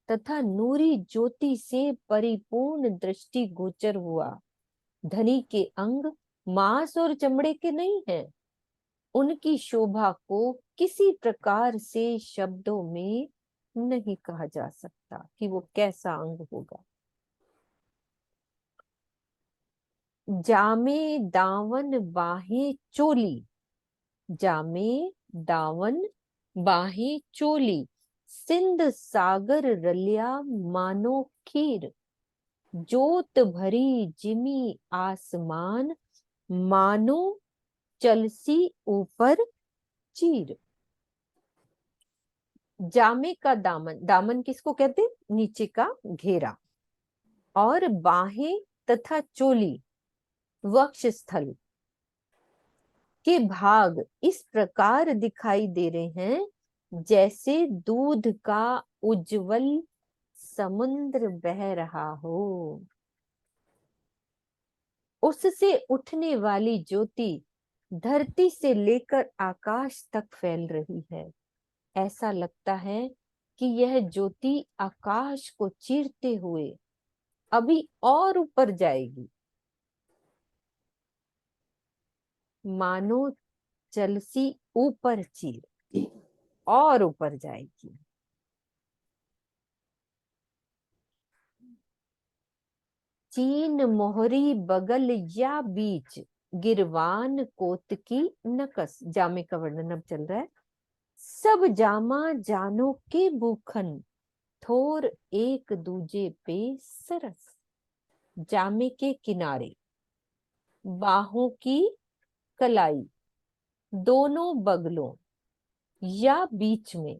तथा नूरी ज्योति से परिपूर्ण दृष्टि गोचर हुआ। धनी के अंग मांस और चमड़े के नहीं हैं। उनकी शोभा को किसी प्रकार से शब्दों में नहीं कहा जा सकता कि वो कैसा अंग होगा। जामे दावन बाहें चोली, जामे दावन बाहें चोली, सिंध सागर रलिया मानो खीर, जोत भरी जिमी आसमान मानो चलसी ऊपर चीर। जामे का दामन, दामन किसको कहते हैं? नीचे का घेरा। और बाहें तथा चोली, वक्षस्थल के भाग इस प्रकार दिखाई दे रहे हैं जैसे दूध का उज्जवल समुद्र बह रहा हो। उससे उठने वाली ज्योति धरती से लेकर आकाश तक फैल रही है। ऐसा लगता है कि यह ज्योति आकाश को चीरते हुए अभी और ऊपर जाएगी, मानो चलसी ऊपर चीर, और ऊपर जाएगी। चीन मोहरी बगल या बीच, गिरवान कोत की नकस। जामे का वर्णन अब चल रहा है। सब जामा जानो के भूखन, थोर एक दूजे पे सरस। जामे के किनारे, बाहों की कलाई, दोनों बगलों या बीच में,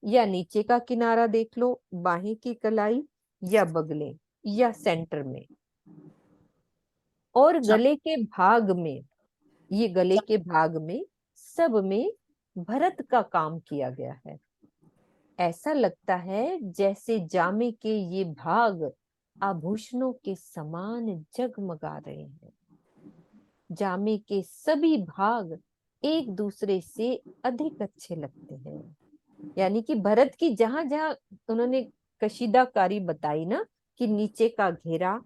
या नीचे का किनारा देख लो, बाहें की कलाई या बगलें या सेंटर में, और गले के भाग में, ये गले के भाग में सब में भरत का काम किया गया है। ऐसा लगता है जैसे जामे के ये भाग आभूषणों के समान जगमगा रहे हैं। जामे के सभी भाग एक दूसरे से अधिक अच्छे लगते हैं। यानी कि भरत की जहां जहां उन्होंने कशीदाकारी बताई ना, कि नीचे का घेरा,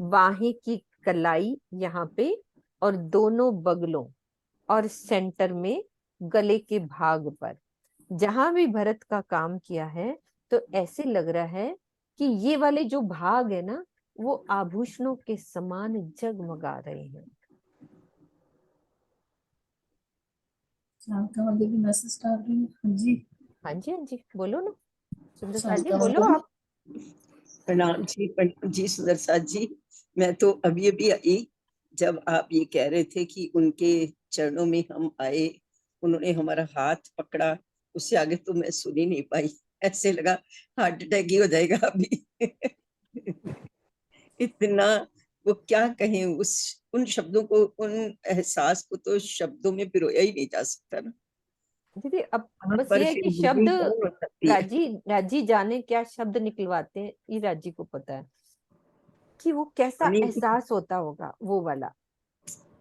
बाहें की कलाई यहाँ पे, और दोनों बगलों और सेंटर में गले के भाग पर, जहां भी भरत का काम किया है, तो ऐसे लग रहा है कि ये वाले जो भाग है ना, वो आभूषणों के समान जगमगा रहे हैं। शांता महोदय की मैसेज डाल रही हूँ। हाँ जी, हाँ जी, हाँ जी, बोलो ना सुंदर साथ जी, शांता बोलो महोदय। आप। प्रणाम जी सुंदर साथ जी। मैं तो अभी अभी आई जब आप ये कह रहे थे कि उनके चरणों में हम आए, उन्होंने हमारा हाथ पकड़ा, उससे आगे तो मैं सुन ही नहीं पाई। ऐसे लगा हार्ट अटैक ही हो जाएगा अभी। इतना वो क्या कहें, उस उन शब्दों को, उन एहसास को तो शब्दों में पिरोया ही नहीं जा सकता ना। दीदी अब वहां बस पर ये है फिर कि बुद्धि शब्द, कौन हो सकती है। राजी राजी जाने क्या शब्द निकलवाते हैं, ये राजी को पता है कि वो कैसा वाणी एहसास होता होगा वो वाला।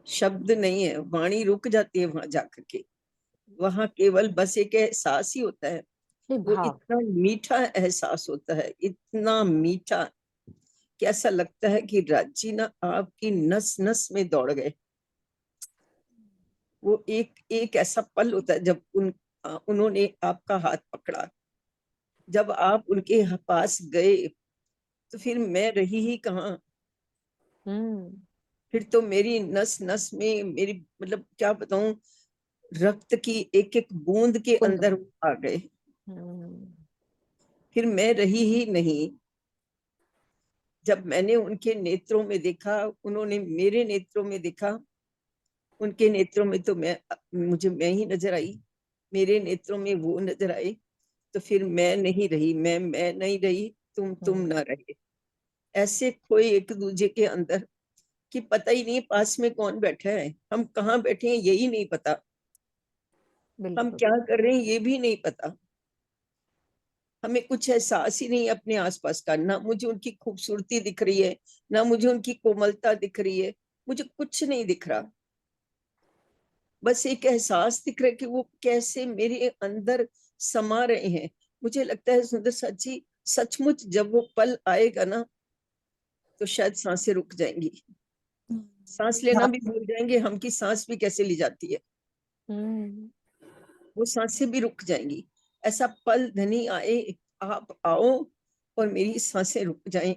शब्द नहीं है, वाणी रुक जाती है वहां जाकर के। वहां केवल बस एक एहसास ही होता है। नहीं, वो भाव। इतना मीठा एहसास होता है, इतना मीठा कि ऐसा लगता है कि राजी ना आपकी नस नस में दौड़ गए। वो एक एक ऐसा पल होता है जब उन्होंने आपका हाथ पकड़ा, जब आप उनके पास गए, तो फिर मैं रही ही कहाँ। हम्म। फिर तो मेरी नस नस में, मेरी मतलब क्या बताऊं, रक्त की एक एक बूंद के बुंद। अंदर आ गए। हम्म। फिर मैं रही ही नहीं। जब मैंने उनके नेत्रों में देखा, उन्होंने मेरे नेत्रों में देखा, उनके नेत्रों में तो मुझे मैं ही नजर आई, मेरे नेत्रों में वो नजर आए। तो फिर मैं नहीं रही, मैं नहीं रही, तुम ना रहे। ऐसे खोए एक दूजे के अंदर कि पता ही नहीं पास में कौन बैठा है, हम कहाँ बैठे हैं यही नहीं पता, हम बिल्कुल। क्या कर रहे हैं ये भी नहीं पता। हमें कुछ एहसास ही नहीं अपने आसपास का। ना मुझे उनकी खूबसूरती दिख रही है, ना मुझे उनकी कोमलता दिख रही है, मुझे कुछ नहीं दिख रहा, बस एक एहसास दिख रहा है कि वो कैसे मेरे अंदर समा रहे हैं। मुझे लगता है सुंदर साथ जी, सचमुच जब वो पल आएगा ना तो शायद सांसें रुक जाएंगी, सांस लेना भी भूल जाएंगे, हम की सांस भी कैसे ली जाती है, वो सांसें भी रुक जाएंगी। ऐसा पल धनी आए, आप आओ और मेरी सांसें रुक जाएं,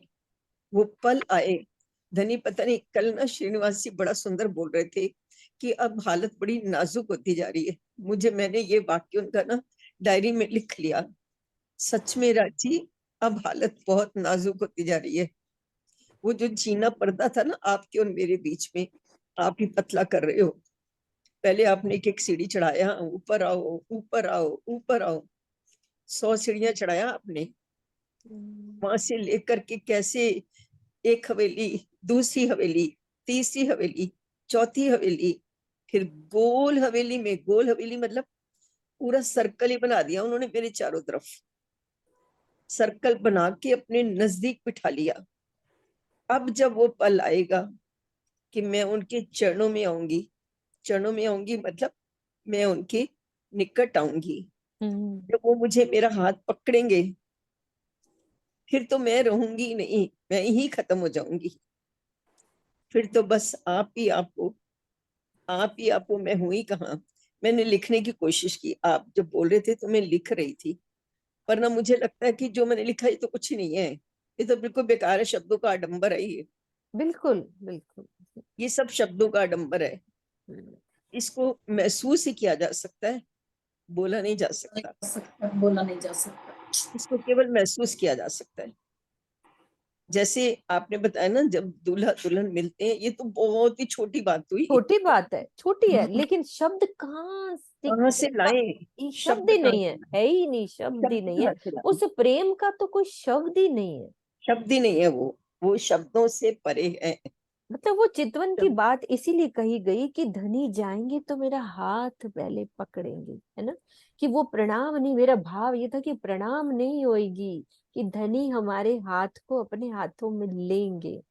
वो पल आए। धनी पता नहीं कल ना श्रीनिवास जी बड़ा सुंदर बोल रहे थे कि अब हालत बड़ी नाजुक होती जा रही है। मैंने ये वाक्य उनका ना डायरी में लिख लिया, सच में राजी अब हालत बहुत नाजुक होती जा रही है। वो जो जीना पर्दा था ना आपके और मेरे बीच में, आप ही पतला कर रहे हो। पहले आपने एक सीढ़ी चढ़ाया, ऊपर आओ ऊपर आओ ऊपर आओ, 100 सीढ़ियां चढ़ाया आपने। वहां से लेकर के कैसे एक हवेली, दूसरी हवेली, तीसरी हवेली, चौथी हवेली, फिर गोल हवेली में, गोल हवेली मतलब पूरा सर्कल ही बना दिया उन्होंने मेरे चारों तरफ, सर्कल बना के अपने नजदीक बिठा लिया। अब जब वो पल आएगा कि मैं उनके चरणों में आऊंगी, चरणों में आऊंगी मतलब मैं उनके निकट आऊंगी, जब वो मुझे मेरा हाथ पकड़ेंगे फिर तो मैं रहूंगी नहीं, मैं ही खत्म हो जाऊंगी। फिर तो बस आप ही आपको, आप ही आपको, मैं हुई कहाँ। मैंने लिखने की कोशिश की, आप जब बोल रहे थे तो मैं लिख रही थी, पर ना मुझे लगता है कि जो मैंने लिखा ये तो कुछ नहीं है, ये तो बिल्कुल बेकार है, शब्दों का आडंबर है ये। बिल्कुल बिल्कुल। ये सब शब्दों का आडंबर है, इसको महसूस ही किया जा सकता है, बोला नहीं जा सकता, बोला नहीं जा सकता, इसको केवल महसूस किया जा सकता है। जैसे आपने बताया ना जब दूल्हा दुल्हन मिलते हैं, ये तो बहुत ही छोटी बात हुई, छोटी बात है, छोटी है, लेकिन शब्द कहाँ कहाँ से लाए, शब्द ही नहीं है ही नहीं, शब्द ही शब्द नहीं है। कहाँ से लाए? उस प्रेम का तो कोई शब्द ही नहीं है, शब्द ही नहीं है, वो शब्दों से परे है। मतलब वो चितवन की शब्द- बात इसीलिए कही गई कि धनी जाएंगे तो मेरा हाथ पहले पकड़ेंगे, है ना। कि वो प्रणाम नहीं, मेरा भाव ये था कि प्रणाम नहीं होएगी, कि धनी हमारे हाथ को अपने हाथों में लेंगे,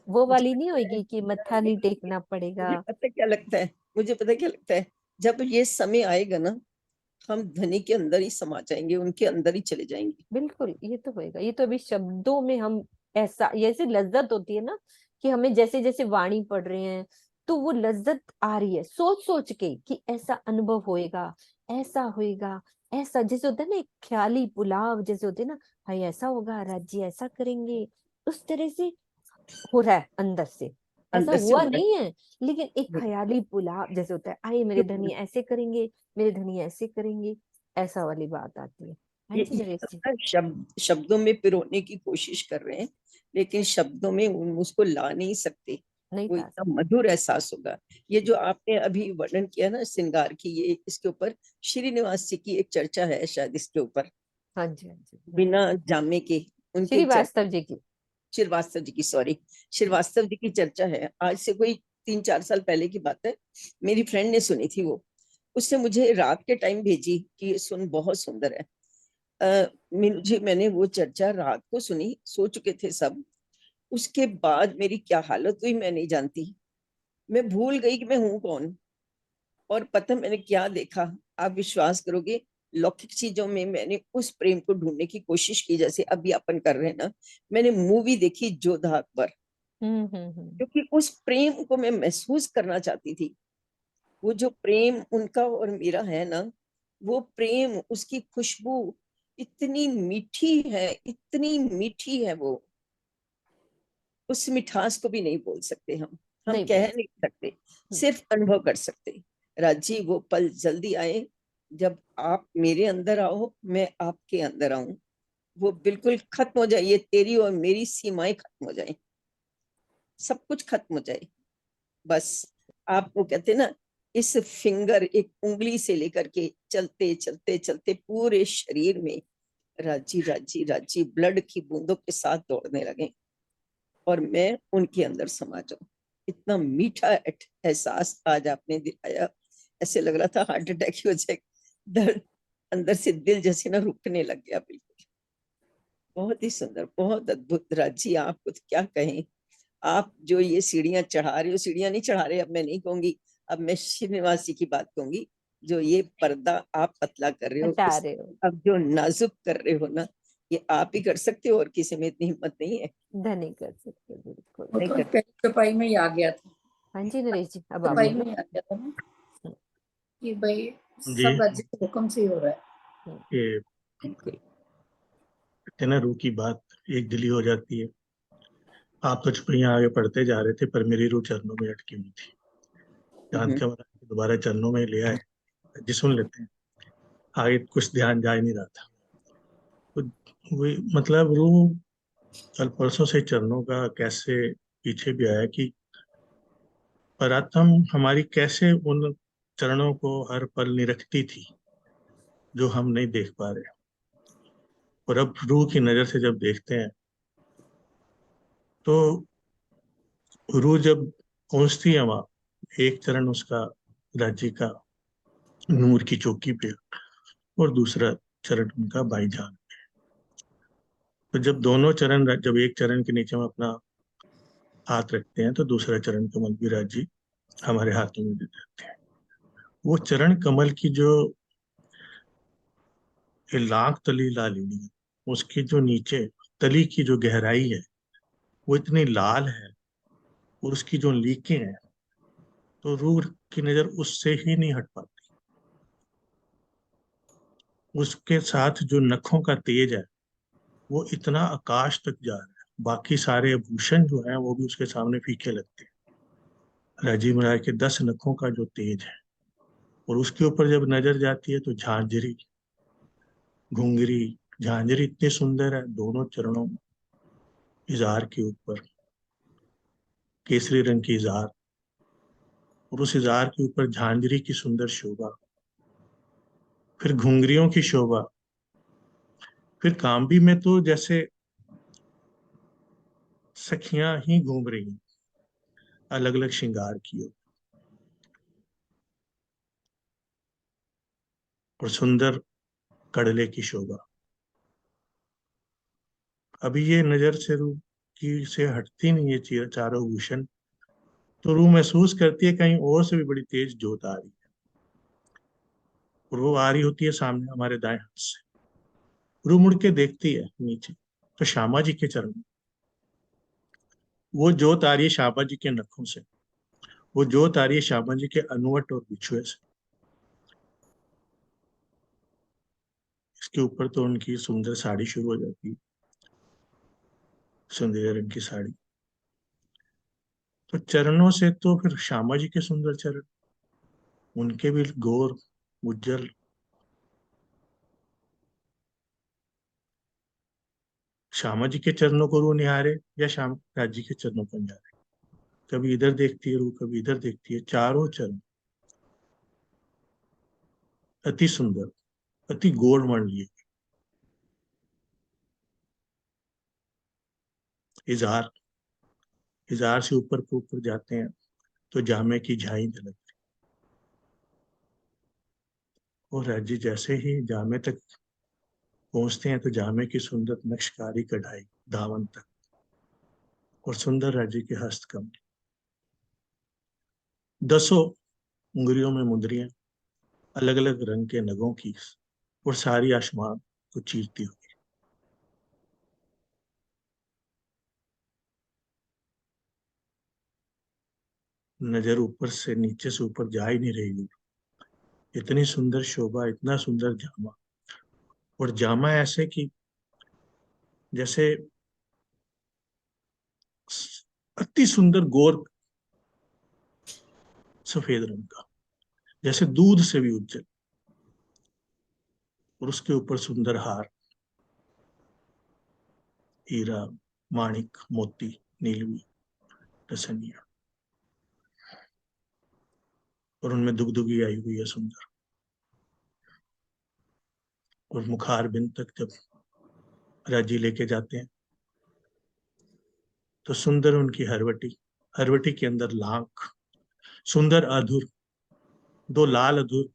वो मुझे वाली नहीं लगता है होएगी कि मत्था नहीं टेकना पड़ेगा। मुझे पता क्या लगता है, मुझे पता क्या लगता है, जब ये समय आएगा ना हम धनी के अंदर ही समा जाएंगे, उनके अंदर ही चले जाएंगे। बिल्कुल, ये तो होएगा, ये तो अभी शब्दों में हम ऐसा, ऐसी लज्जत होती है ना कि हमें जैसे जैसे वाणी पढ़ रहे हैं तो वो लज्जत आ रही है सोच सोच के कि ऐसा अनुभव होएगा, ऐसा होएगा, ऐसा जैसे होता है ना एक ख्याली पुलाव जैसे होते हैं ना, भाई ऐसा होगा, राज्य ऐसा करेंगे, उस तरह से हो रहा है अंदर से। ऐसा अंदर से हुआ हो रहा नहीं है, लेकिन एक है। ख्याली पुलाव जैसे होता है, आए मेरे धनी ऐसे करेंगे, मेरे धनी ऐसे करेंगे, ऐसा वाली बात आती है। हाँ जी ये नरेश सब जी। ना शब्दों में पिरोने की कोशिश कर रहे हैं, लेकिन शब्दों में उसको ला नहीं सकते, नहीं वो था। इतना मधुर एहसास होगा। ये जो आपने अभी वर्णन किया ना श्रृंगार की, ये इसके ऊपर श्रीनिवास जी की एक चर्चा है शायद इसके ऊपर, हाँ जी हाँ जी। बिना जामे के उनकी एक चर्चा, श्रीवास्तव जी की। श्रीवास्तव जी की, सॉरी, श्रीवास्तव जी की चर्चा है। आज से कोई 3-4 साल पहले की बात है, मेरी फ्रेंड ने सुनी थी वो, उसने मुझे रात के टाइम भेजी कि ये सुन बहुत सुंदर है। मैंने वो चर्चा रात को सुनी, सो चुके थे सब। उसके बाद मेरी क्या हालत हुई मैं नहीं जानती, मैं भूल गई कि मैं हूं कौन। और पता मैंने क्या देखा, आप विश्वास करोगे, लौकिक चीजों में मैंने उस प्रेम को ढूंढने की कोशिश की जैसे अभी अपन कर रहे हैं ना। मैंने मूवी देखी जोधा अकबर, हम्म। क्योंकि उस प्रेम को मैं महसूस करना चाहती थी। वो जो प्रेम उनका और मेरा है ना, वो प्रेम, उसकी खुशबू इतनी मीठी है, इतनी मीठी है वो, उस मिठास को भी नहीं बोल सकते हम नहीं कह बोल नहीं सकते, सकते। सिर्फ अनुभव कर सकते। राजी वो पल जल्दी आए जब आप मेरे अंदर आओ, मैं आपके अंदर आऊं, वो बिल्कुल खत्म हो जाए, ये तेरी और मेरी सीमाएं खत्म हो जाए, सब कुछ खत्म हो जाए। बस आप वो कहते हैं ना, इस फिंगर, एक उंगली से लेकर के चलते चलते चलते पूरे शरीर में राजी राजी राजी ब्लड की बूंदों के साथ दौड़ने लगे और मैं उनके अंदर समा जाऊं। इतना मीठा एहसास आज आपने दिलाया, ऐसे लग रहा था हार्ट अटैक ही हो जाए, दर्द अंदर से दिल जैसे ना रुकने लग गया बिल्कुल। बहुत ही सुंदर, बहुत अद्भुत। राजी आपको तो क्या कहें, आप जो ये सीढ़ियां चढ़ा रहे हो, सीढ़ियां नहीं चढ़ा रहे, अब मैं नहीं कहूंगी, अब मैं श्रीनिवास जी की बात कहूंगी, जो ये पर्दा आप पतला कर रहे हो, हटा रहे हो, अब जो नाजुक कर रहे हो ना, ये आप ही कर सकते हो, और किसी में इतनी हिम्मत नहीं है। धनी कर सकते, बिल्कुल। वो नहीं तो कर पहली चौपाई में ही आ गया था, हाँ जी नरेश जी, अब आप चौपाई बोलो। में ही आ गया था ना कि भाई जी सब राज्य के हुक्म से ही हो रहा है। ये बिल्कुल। कहते हैं ना, रूह की बात एक दिली हो जाती है। आप तो छुपड़ियाँ आगे पढ़ते जा रहे थे, पर मेरी रूह चरणों में अटकी हुई थी। चांद के महाराज दोबारा चरणों में ले आए, जी सुन लेते हैं। आगे कुछ ध्यान जा ही नहीं रहा था, तो वही मतलब रूह कल परसों से चरणों का कैसे पीछे भी आया कि परात्म हमारी कैसे उन चरणों को हर पल निरखती थी जो हम नहीं देख पा रहे। और अब रूह की नजर से जब देखते हैं तो रूह जब पहुंचती है वहां, एक चरण उसका राज्य का नूर की चौकी पे और दूसरा चरण उनका भाईजान। तो जब दोनों चरण, जब एक चरण के नीचे हम अपना हाथ रखते हैं तो दूसरा चरण कमल भी राज्य हमारे हाथों में दे देते हैं। वो चरण कमल की जो ये लाख तली लालिनी है, उसकी जो नीचे तली की जो गहराई है वो इतनी लाल है, और उसकी जो लीकें हैं, तो रूह की नजर उससे ही नहीं हट पाती। उसके साथ जो नखों का तेज है वो इतना आकाश तक जा रहा है, बाकी सारे आभूषण जो हैं वो भी उसके सामने फीके लगते हैं। राजीव महाराज के 10 नखों का जो तेज है, और उसके ऊपर जब नजर जाती है तो झांझरी, घुंघरी, झांझरी इतनी सुंदर है दोनों चरणों में। इजार के ऊपर केसरी रंग की इजार, और उस इजार के ऊपर झांझरी की सुंदर शोभा, फिर घुंघरियों की शोभा, फिर कांबी में तो जैसे सखियां ही घूम रही हैं, अलग अलग श्रृंगार किए, और सुंदर कड़ले की शोभा। अभी ये नजर से रूह की से हटती नहीं है चारों भूषण, तो रूह महसूस करती है कहीं और से भी बड़ी तेज जोत आ रही है, और वो आ रही होती है सामने हमारे दाएं हाथ से। रूह मुड़ के देखती है नीचे, तो श्यामा जी के चरण, वो जोत आ रही है श्यामा जी के नखों से, वो जोत आ रही है श्यामा जी के अनुवट और बिछुए से। इसके ऊपर तो उनकी सुंदर साड़ी शुरू हो जाती है, सुंदर रंग की साड़ी। तो चरणों से तो फिर श्यामा जी के सुंदर चरण, उनके भी गौर उज्जवल। श्यामा जी के चरणों को रूह निहारे या श्याम राज जी के चरणों को निहारे, कभी इधर देखती है रूह, कभी इधर देखती है। चारों चरण अति सुंदर, अति गौर वर्णीय। इजहार, इजहार से ऊपर को ऊपर जाते हैं तो जामे की झाई झलकती, और राज्य जैसे ही जामे तक पहुंचते हैं तो जामे की सुंदर नक्शकारी कढ़ाई दामन तक, और सुंदर राज्य के हस्तकमल, 10 उंगलियों में मुंदरियां, अलग अलग रंग के नगों की, और सारी आसमान को चीरती हुई। नजर ऊपर से नीचे से ऊपर जा ही नहीं रही, इतनी सुंदर शोभा, इतना सुंदर जामा, और जामा ऐसे कि जैसे अति सुंदर गोर सफेद रंग का, जैसे दूध से भी उज्जवल, और उसके ऊपर सुंदर हार, हीरा, माणिक, मोती, नीलवी, रसनिया, और उनमें दुगदुगी आई हुई है सुंदर। और मुखार बिंद तक जब राजी लेके जाते हैं तो सुंदर उनकी हरवटी, हरवटी के अंदर लाख सुंदर अधूर, 2 लाल अधूर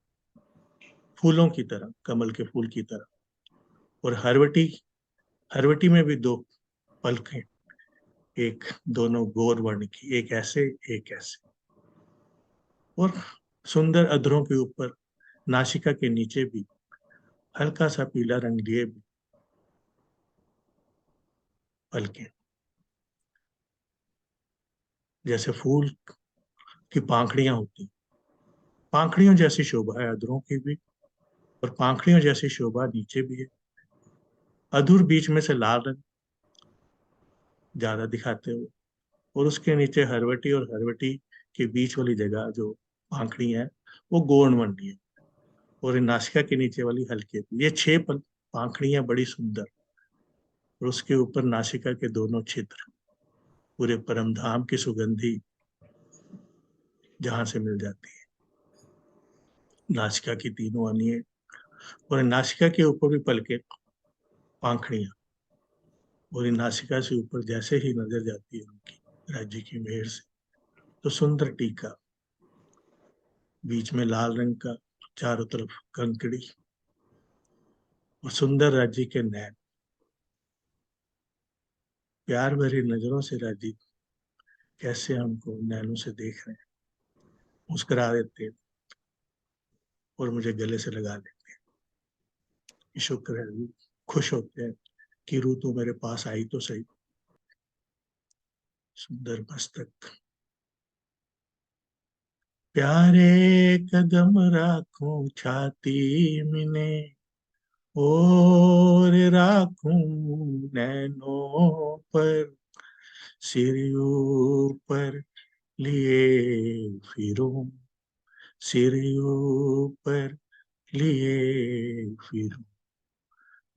फूलों की तरह, कमल के फूल की तरह, और हरवटी, हरवटी में भी 2 पलकें, एक दोनों गौर वर्ण की, एक ऐसे एक ऐसे, और सुंदर अधरों के ऊपर नासिका के नीचे भी हल्का सा पीला रंग लिए भी पलके, जैसे फूल की पाखड़ियां होती, पाखड़ियों जैसी शोभा है अधरों की भी, और पाखड़ियों जैसी शोभा नीचे भी है। अधूर बीच में से लाल रंग ज्यादा दिखाते हुए, और उसके नीचे हरवटी, और हरवटी के बीच वाली जगह जो पाखड़ी है वो गौण बनी है, और इन नासिका के नीचे वाली हल्के, ये 6 पाखड़ियां बड़ी सुंदर, और उसके ऊपर नासिका के दोनों छिद्र, पूरे परम धाम की सुगंधी जहां से मिल जाती है। नासिका की तीनों अनिये, और नासिका के ऊपर भी पलके पाखड़ियां, और इन नासिका से ऊपर जैसे ही नजर जाती है उनकी राज्य की मेहर से, तो सुंदर टीका, बीच में लाल रंग का, चारों तरफ कंकड़ी, और सुंदर राज्य के नैन, प्यार भरी नजरों से राज्य कैसे हमको नैनों से देख रहे हैं, मुस्कुरा देते हैं और मुझे गले से लगा लेते हैं। शुक्र है, खुश होते हैं कि रू तो मेरे पास आई तो सही। सुंदर मस्तक, प्यारे कदम राखूं छाती मिने, और राखूं नैनों पर, सिर ऊपर लिए फिरूं, सिर ऊपर लिए फिरूं,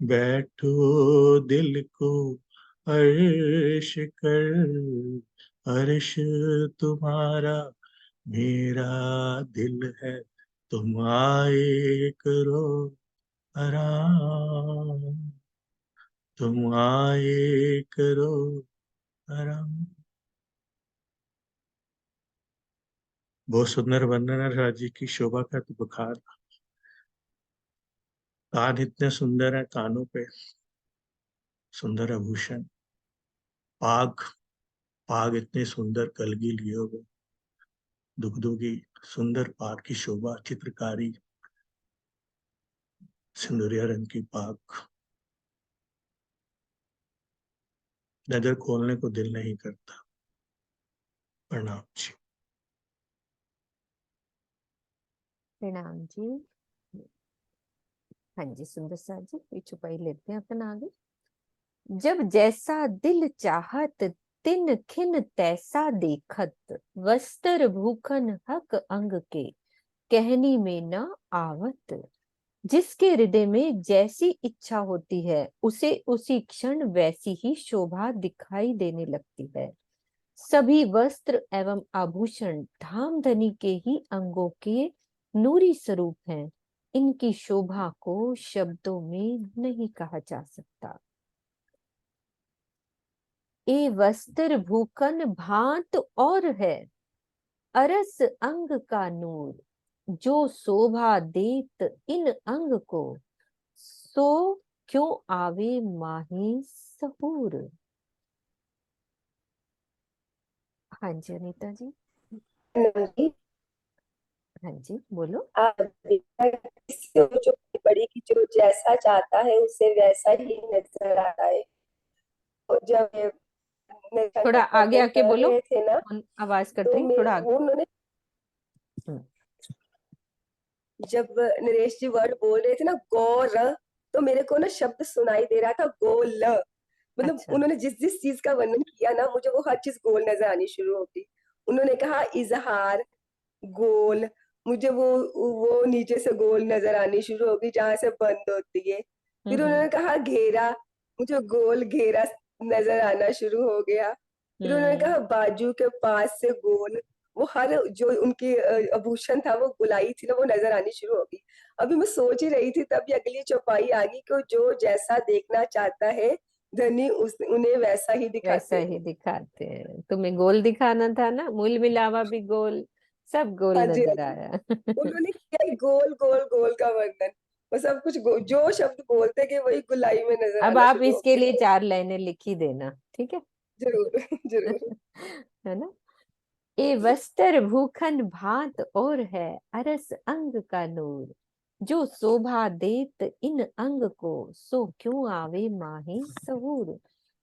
बैठो दिल को अर्श कर, अर्श तुम्हारा मेरा दिल है, तुम आए करो आराम, तुम आए करो आराम। बहुत सुंदर वर्णन है राजी की शोभा का, तो बखार। कान इतने सुंदर है, कानों पे सुंदर आभूषण, पाग, पाग इतने सुंदर कलगी लिए हुए, दुगदुगी सुंदर पाग की शोभा, चित्रकारी, सिंदूरिया रंग की पाग, नजर खोलने को दिल नहीं करता। प्रणाम जी। प्रणाम जी। हाँ जी सुंदर सा जी, ये छुपाई लेते हैं अपन आगे। जब जैसा दिल चाहत तिन खिन तैसा देखत, वस्त्र भूखन हक अंग के कहनी में न आवत। जिसके हृदय में जैसी इच्छा होती है उसे उसी क्षण वैसी ही शोभा दिखाई देने लगती है। सभी वस्त्र एवं आभूषण धामधनी के ही अंगों के नूरी स्वरूप हैं। इनकी शोभा को शब्दों में नहीं कहा जा सकता। ए वस्त्र भूखन भांत और है, अरस अंग का नूर, जो शोभा देत इन अंग को, सो क्यों आवे माही सहूर। हाँ जी अनीता जी। हाँ जी बोलो। जो बड़ी की जो जैसा चाहता है उसे वैसा ही नजर आता है। और जब थोड़ा आगे आके बोलो, रहे थे ना, आवाज कट तो रही, थोड़ा आगे। उन्होंने जब नरेश जी वर्ड बोल रहे थे ना गौर, तो मेरे को ना शब्द सुनाई दे रहा था गोल, मतलब अच्छा। उन्होंने जिस जिस चीज का वर्णन किया ना, मुझे वो हर चीज गोल नजर आनी शुरू होती। उन्होंने कहा इजहार गोल, मुझे वो नीचे से गोल नजर आनी शुरू होगी जहां से बंद होती है। फिर उन्होंने कहा घेरा, मुझे गोल घेरा नजर आना शुरू हो गया। फिर उन्होंने कहा बाजू के पास से गोल, वो हर जो उनकी आभूषण था वो गुलाई थी ना, वो नजर आनी शुरू होगी। अभी मैं सोच ही रही थी तभी अगली चौपाई आ गई कि जो जैसा देखना चाहता है धनी उन्हें वैसा ही वैसा दिखाते ही हैं। दिखाते हैं। तुम्हें गोल दिखाना था ना, मूल मिलावा भी गोल, सब गोल हाँ जी, हाँ नजर जी। आया। उन्होंने किया ही गोल गोल गोल का वर्णन, वो सब कुछ जो शब्द बोलते गए वही गुलाई में नजर अब आना आप शुरू हो इसके लिए गया। 4 लाइनें लिख ही देना, ठीक है। जरूर जरूर। है ना। ए वस्त्र भूखन भांत और है अरस अंग का नूर, जो शोभा देत इन अंग को, सो क्यों आवे माही सहूर।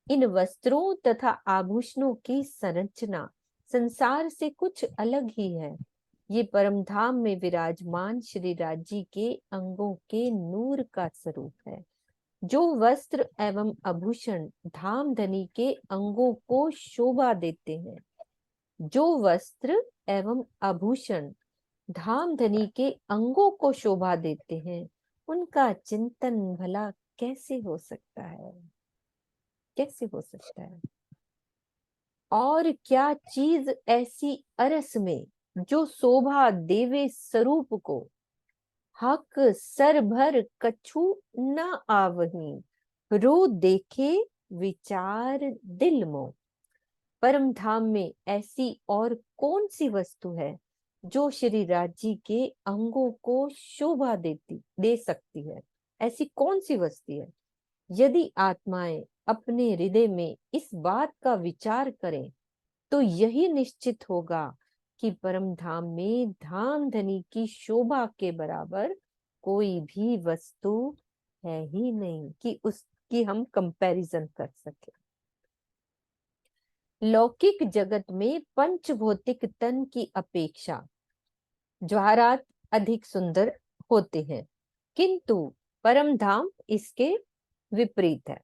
इन वस्त्रों तथा आभूषणों की संरचना संसार से कुछ अलग ही है। ये परम धाम में विराजमान श्री राज जी के अंगों के नूर का स्वरूप है। जो वस्त्र एवं आभूषण धाम धनी के अंगों को शोभा देते हैं, जो वस्त्र एवं आभूषण धाम धनी के अंगों को शोभा देते हैं, उनका चिंतन भला कैसे हो सकता है, कैसे हो सकता है। और क्या चीज ऐसी अरस में जो शोभा देवे स्वरूप को, हक सर भर कछु न आवही, रो देखे विचार दिल मोह। परम धाम में ऐसी और कौन सी वस्तु है जो श्री राज जी के अंगों को शोभा दे सकती है। ऐसी कौन सी वस्तु है। यदि आत्माएं अपने हृदय में इस बात का विचार करें तो यही निश्चित होगा कि परम धाम में धाम धनी की शोभा के बराबर कोई भी वस्तु है ही नहीं कि उसकी हम कंपैरिजन कर सके। लौकिक जगत में पंच भौतिक तन की अपेक्षा जवाहरात अधिक सुंदर होते हैं, किंतु परम धाम इसके विपरीत है।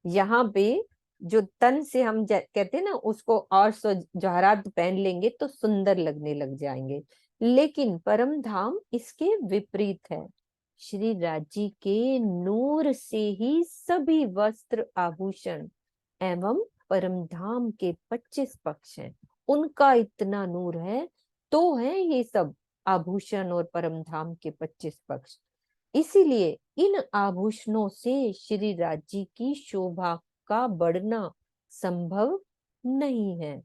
यहाँ पे जो तन से हम कहते हैं ना, उसको और सो जवाहरात पहन लेंगे तो सुंदर लगने लग जाएंगे, लेकिन परम धाम इसके विपरीत है। श्री राज जी के नूर से ही सभी वस्त्र आभूषण एवं परम धाम के 25 पक्ष हैं, उनका इतना नूर है तो है ये सब आभूषण और परम धाम के 25 पक्ष। इसीलिए इन आभूषणों से श्री राज जी की शोभा का बढ़ना संभव नहीं है,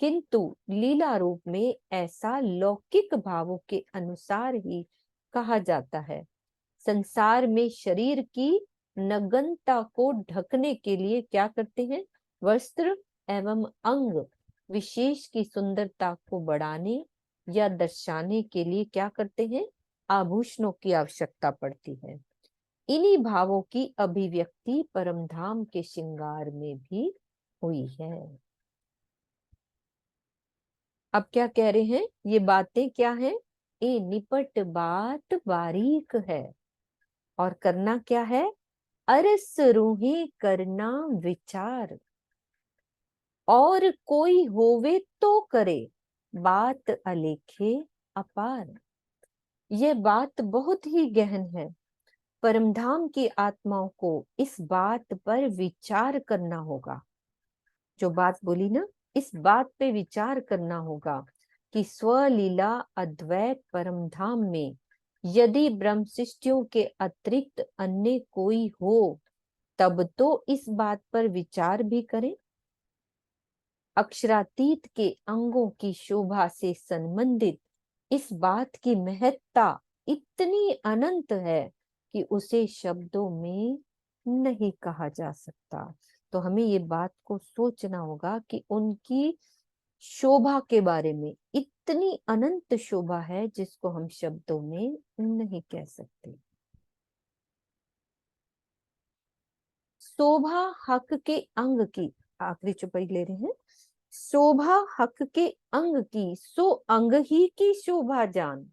किंतु लीला रूप में ऐसा लौकिक भावों के अनुसार ही कहा जाता है। संसार में शरीर की नग्नता को ढकने के लिए क्या करते हैं, वस्त्र एवं अंग विशेष की सुंदरता को बढ़ाने या दर्शाने के लिए क्या करते हैं, आभूषणों की आवश्यकता पड़ती है। इन्हीं भावों की अभिव्यक्ति परम धाम के श्रृंगार में भी हुई है। अब क्या कह रहे हैं, ये बातें क्या हैं, ये निपट बात बारीक है और करना क्या है, अरस रूहे करना विचार, और कोई होवे तो करे बात अलेखे अपार। यह बात बहुत ही गहन है। परमधाम की आत्माओं को इस बात पर विचार करना होगा। जो बात बोली ना, इस बात पे विचार करना होगा कि स्वलीला अद्वैत परमधाम में यदि ब्रह्म सृष्टियों के अतिरिक्त अन्य कोई हो, तब तो इस बात पर विचार भी करें। अक्षरातीत के अंगों की शोभा से संबंधित इस बात की महत्ता इतनी अनंत है कि उसे शब्दों में नहीं कहा जा सकता। तो हमें ये बात को सोचना होगा कि उनकी शोभा के बारे में इतनी अनंत शोभा है जिसको हम शब्दों में नहीं कह सकते। शोभा हक के अंग की, आखिरी चौपाई ले रहे हैं, शोभा हक के अंग की, सो अंग ही की शोभा जान।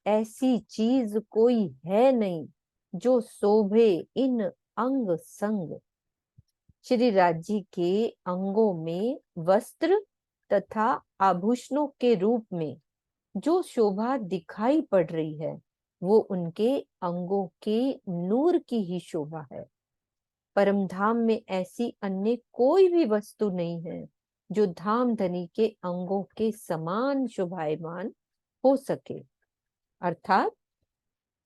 ऐसी चीज कोई है नहीं जो शोभे इन अंग संग। श्री राज जी के अंगों में वस्त्र तथा आभूषणों के रूप में जो शोभा दिखाई पड़ रही है, वो उनके अंगों के नूर की ही शोभा है। परमधाम में ऐसी अन्य कोई भी वस्तु नहीं है जो धाम धनी के अंगों के समान शोभायमान हो सके। अर्थात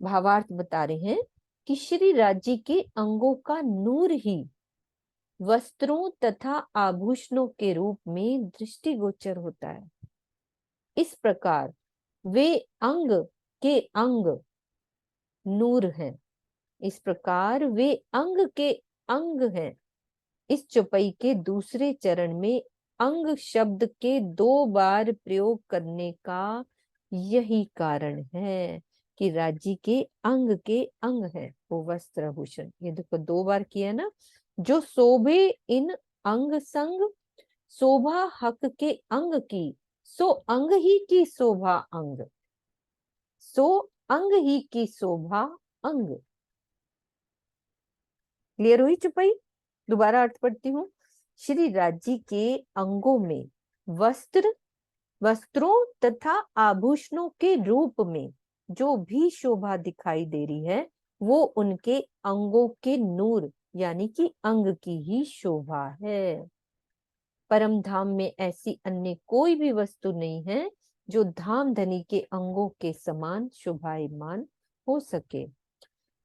भावार्थ बता रहे हैं कि श्री राज जी के अंगों का नूर ही वस्त्रों तथा आभूषणों के रूप में दृष्टिगोचर होता है। इस प्रकार वे अंग के अंग नूर हैं, इस प्रकार वे अंग के अंग हैं इस चौपाई के दूसरे चरण में अंग शब्द के 2 बार प्रयोग करने का यही कारण है कि राज्य के अंग है वो वस्त्र आभूषण। ये देखो 2 बार किया ना, जो शोभे इन अंग संग, शोभा हक के अंग की, सो अंग ही की शोभा अंग, सो अंग ही की शोभा अंग। क्लियर हुई चौपाई? दोबारा अर्थ पढ़ती हूँ। श्री राज्य के अंगों में वस्त्रों तथा आभूषणों के रूप में जो भी शोभा दिखाई दे रही है वो उनके अंगों के नूर यानी कि अंग की ही शोभा है। परम धाम में ऐसी अन्य कोई भी वस्तु नहीं है जो धाम धनी के अंगों के समान शोभायमान हो सके।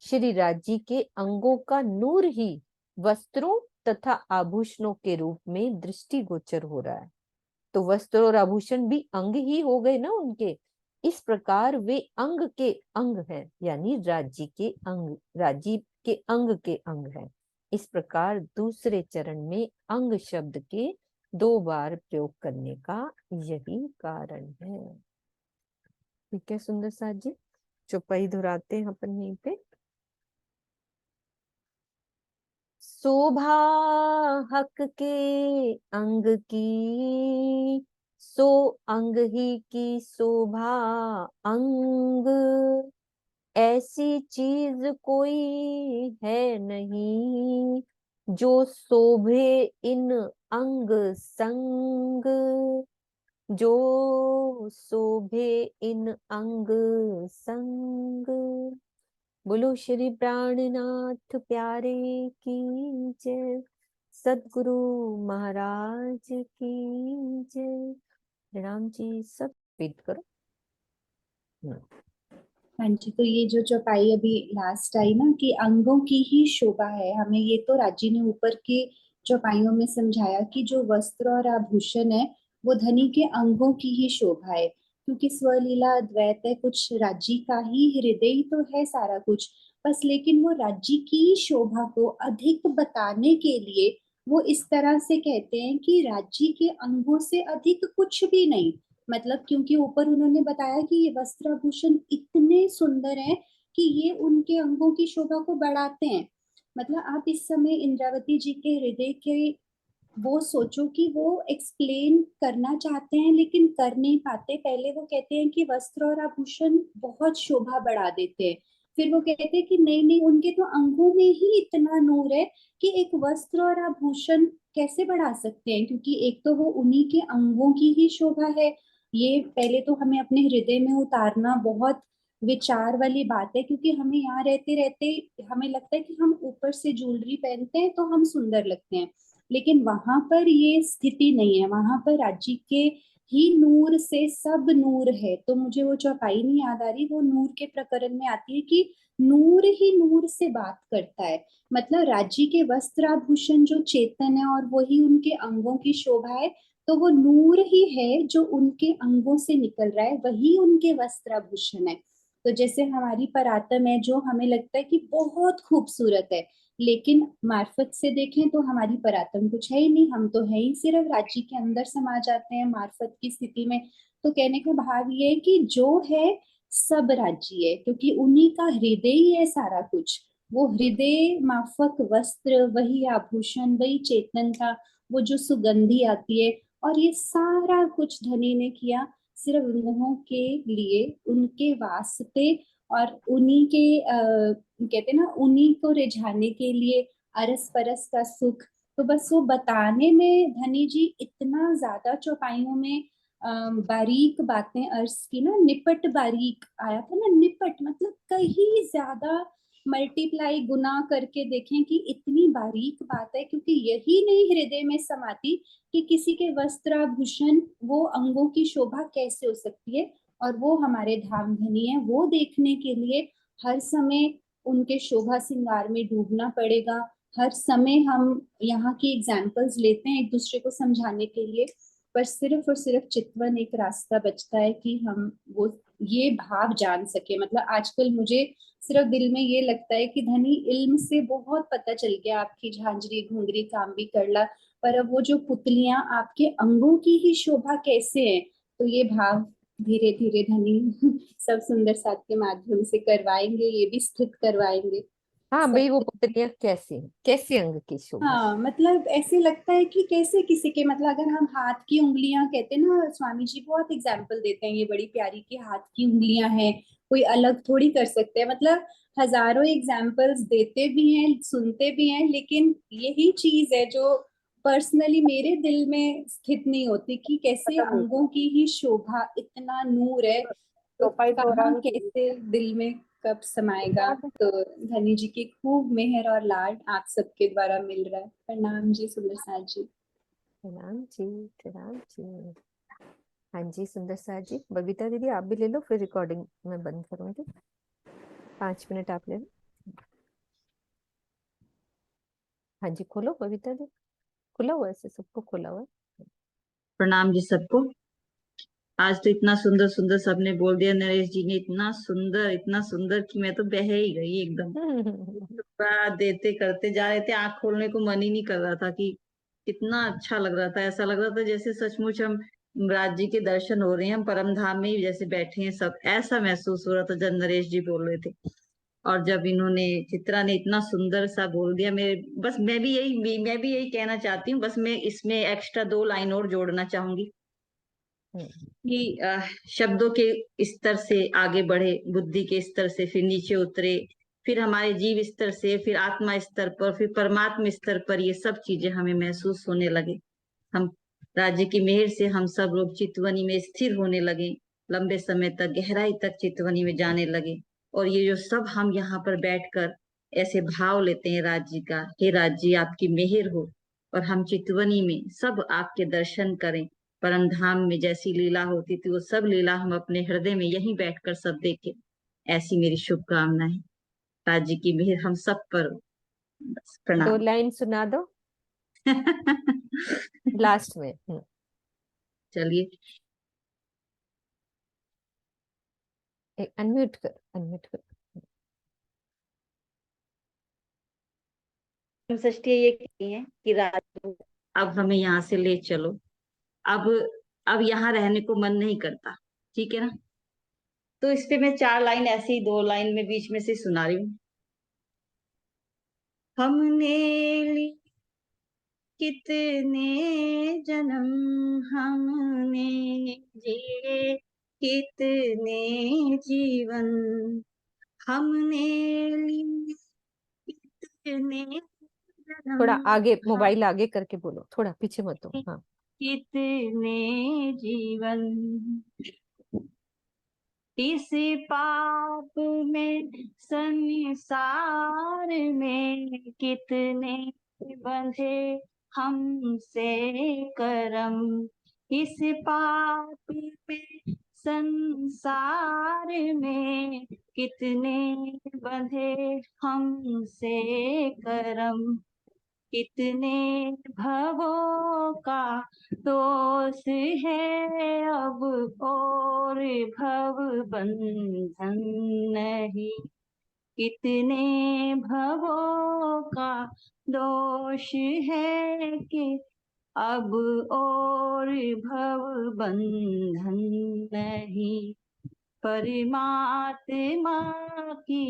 श्री राज्य के अंगों का नूर ही वस्त्रों तथा आभूषणों के रूप में दृष्टिगोचर हो रहा है। तो वस्त्र और आभूषण भी अंग ही हो गए ना उनके। इस प्रकार वे अंग के अंग हैं, यानी राज्य के अंग हैं। इस प्रकार दूसरे चरण में अंग शब्द के 2 बार प्रयोग करने का यही कारण है। ठीक है सुंदर साथ जी, चौपाई दोहराते हैं अपन यहीं पे। शोभा हक के अंग की, सो अंग ही की शोभा अंग, ऐसी चीज कोई है नहीं जो शोभे इन अंग संग, जो शोभे इन अंग संग। बोलो श्री प्राणनाथ प्यारे की जय, सदगुरु महाराज की जय। प्रणाम जी, सब रिपीट करो। हाँ जी, तो ये जो चौपाई अभी लास्ट आई ना कि अंगों की ही शोभा है, हमें ये तो राजी ने ऊपर की चौपाइयों में समझाया कि जो वस्त्र और आभूषण है वो धनी के अंगों की ही शोभा है, क्योंकि स्वलीला अद्वैत है, कुछ राज्य का ही हृदय ही तो है सारा कुछ बस। लेकिन वो राज्य की शोभा को अधिक बताने के लिए वो इस तरह से कहते हैं कि राज्य के अंगों से अधिक कुछ भी नहीं। मतलब क्योंकि ऊपर उन्होंने बताया कि ये वस्त्र आभूषण इतने सुंदर हैं कि ये उनके अंगों की शोभा को बढ़ाते हैं। मतलब आप इस समय इंद्रावती जी के हृदय के वो सोचो कि वो एक्सप्लेन करना चाहते हैं लेकिन कर नहीं पाते। पहले वो कहते हैं कि वस्त्र और आभूषण बहुत शोभा बढ़ा देते हैं, फिर वो कहते हैं कि नहीं नहीं, उनके तो अंगों में ही इतना नूर है कि एक वस्त्र और आभूषण कैसे बढ़ा सकते हैं, क्योंकि एक तो वो उन्हीं के अंगों की ही शोभा है। ये पहले तो हमें अपने हृदय में उतारना बहुत विचार वाली बात है, क्योंकि हमें यहाँ रहते रहते हमें लगता है कि हम ऊपर से ज्वेलरी पहनते हैं तो हम सुंदर लगते हैं, लेकिन वहां पर ये स्थिति नहीं है। वहां पर राज्य के ही नूर से सब नूर है। तो मुझे वो चौपाई नहीं याद आ रही, वो नूर के प्रकरण में आती है कि नूर ही नूर से बात करता है। मतलब राज्य के वस्त्र आभूषण जो चेतन है और वही उनके अंगों की शोभा है, तो वो नूर ही है जो उनके अंगों से निकल रहा है, वही उनके वस्त्र आभूषण है। तो जैसे हमारी परातम है जो हमें लगता है कि बहुत खूबसूरत है, लेकिन मार्फत से देखें तो हमारी परातम कुछ है ही नहीं, हम तो है ही सिर्फ राज्य के अंदर समा जाते हैं मार्फत की स्थिति में। तो कहने का भाव ये है कि जो है सब राज्य है, क्योंकि उन्हीं का हृदय ही है सारा कुछ। वो हृदय माफक वस्त्र, वही आभूषण, वही चेतनता, वो जो सुगंधी आती है, और ये सारा कुछ धनी ने किया सिर्फ उन्हों के लिए, उनके वास्ते, और उन्हीं के कहते ना उन्हीं को रिझाने के लिए, अरस परस का सुख। तो बस वो बताने में धनी जी इतना ज्यादा चौपाइयों में बारीक बातें अर्ज की ना, निपट बारीक आया था ना, निपट मतलब कहीं ज्यादा मल्टीप्लाई गुना करके देखें कि इतनी बारीक बात है, क्योंकि यही नहीं हृदय में समाती कि किसी के वस्त्र आभूषण वो अंगों की शोभा कैसे हो सकती है। और वो हमारे धाम धनी है, वो देखने के लिए हर समय उनके शोभा श्रृंगार में डूबना पड़ेगा। हर समय हम यहाँ की एग्जाम्पल्स लेते हैं एक दूसरे को समझाने के लिए, पर सिर्फ और सिर्फ चितवन एक रास्ता बचता है कि हम वो ये भाव जान सके। मतलब आजकल मुझे सिर्फ दिल में ये लगता है कि धनी इल्म से बहुत पता चल गया, आपकी झांझरी घुंघरी काम भी कर ला, पर अब वो जो पुतलियां आपके अंगों की ही शोभा कैसे है, तो ये भाव धीरे धीरे धनी सब सुंदर साथ के माध्यम से करवाएंगे, ये भी स्थित करवाएंगे। हाँ भाई, वो पुतलियां कैसी कैसे अंग की शोभा। हाँ, मतलब ऐसे लगता है कि कैसे किसी के, मतलब अगर हम हाथ की उंगलियां कहते हैं ना, स्वामी जी बहुत एग्जाम्पल देते हैं ये बड़ी प्यारी, कि हाथ की उंगलियां हैं, कोई अलग थोड़ी कर सकते हैं। मतलब हजारों एग्जाम्पल्स देते भी हैं, सुनते भी हैं, लेकिन यही चीज है जो पर्सनली मेरे दिल में स्थित नहीं होती, कि कैसे अंगों की ही शोभा, इतना नूर है, तो कहाँ कैसे दिल में कब समाएगा। तो धनी जी की खूब मेहर और लाड आप सबके द्वारा मिल रहा है। प्रणाम जी सुंदर साथ जी। प्रणाम जी, प्रणाम जी। हाँ जी सुंदर साथ जी। बबीता दीदी आप भी ले लो, फिर रिकॉर्डिंग मैं बंद करूंगी। 5 मिनट आप ले लो। हाँ जी खोलो बबीता दी, खुला हुआ है, ऐसे सबको खुला हुआ है। प्रणाम जी सबको। आज तो इतना सुंदर सुंदर सबने बोल दिया, नरेश जी ने इतना सुंदर कि मैं तो बह ही गई एकदम। बात देते करते जा रहे थे, आंख खोलने को मन ही नहीं कर रहा था कि कितना अच्छा लग रहा था। ऐसा लग रहा था जैसे सचमुच हम राज जी के दर्शन हो रहे हैं, हम परम धाम में ही जैसे बैठे हैं सब, ऐसा महसूस हो रहा था जब नरेश जी बोल रहे थे। और जब इन्होंने चित्रा ने इतना सुंदर सा बोल दिया, मैं भी यही कहना चाहती हूँ। बस मैं इसमें एक्स्ट्रा 2 लाइन और जोड़ना चाहूंगी कि शब्दों के स्तर से आगे बढ़े, बुद्धि के स्तर से फिर नीचे उतरे, फिर हमारे जीव स्तर से फिर आत्मा स्तर पर, फिर परमात्मा स्तर पर ये सब चीजें हमें महसूस होने लगे। हम राज्य की मेहर से हम सब लोग चितवनी में स्थिर होने लगे, लंबे समय तक गहराई तक चितवनी में जाने लगे। और ये जो सब हम यहाँ पर बैठकर ऐसे भाव लेते हैं राज्य का, हे राज्य आपकी मेहर हो और हम चितवनी में सब आपके दर्शन करें, परम धाम में जैसी लीला होती थी वो सब लीला हम अपने हृदय में यहीं बैठकर सब देखें, ऐसी मेरी शुभकामना है। राज्य की मेहर हम सब पर। बस 2 प्रणाम। लाइन सुना दो लास्ट में। चलिए अनम्यूट कर। षष्ठी ये कहती है कि राजू अब हमें यहाँ से ले चलो, अब यहाँ रहने को मन नहीं करता, ठीक है ना। तो इस पे मैं 4 लाइन ऐसे ही 2 लाइन में बीच में से सुना रही हूँ। हमने ली कितने जन्म, हमने जिए कितने जीवन, हमने ली कितने थोड़ा जन्म, आगे, मोबाइल आगे करके बोलो, थोड़ा पीछे मत हो। हाँ कितने जीवन, इस पाप में संसार में कितने बंधे हमसे करम, इस पाप में संसार में कितने बंधे हमसे करम, कितने भवों का दोष है अब और भव बंधन नहीं, कितने भवों का दोष है कि अब और भव बंधन नहीं, परमात्मा की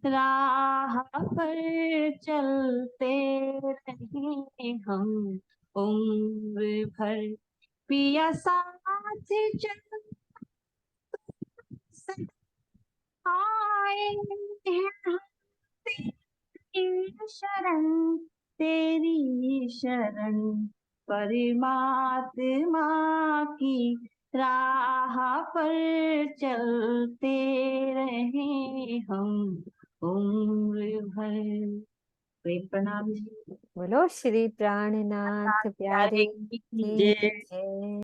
राह पर चलते रहे हम उम्र भर, पिया साथ चल आए हैं तेरी शरण, तेरी शरण, परमात्मा की राह पर चलते रहे हम उम्र भर। प्रेम प्रणाम जी। बोलो श्री प्राणनाथ प्यारे की की जय। जय।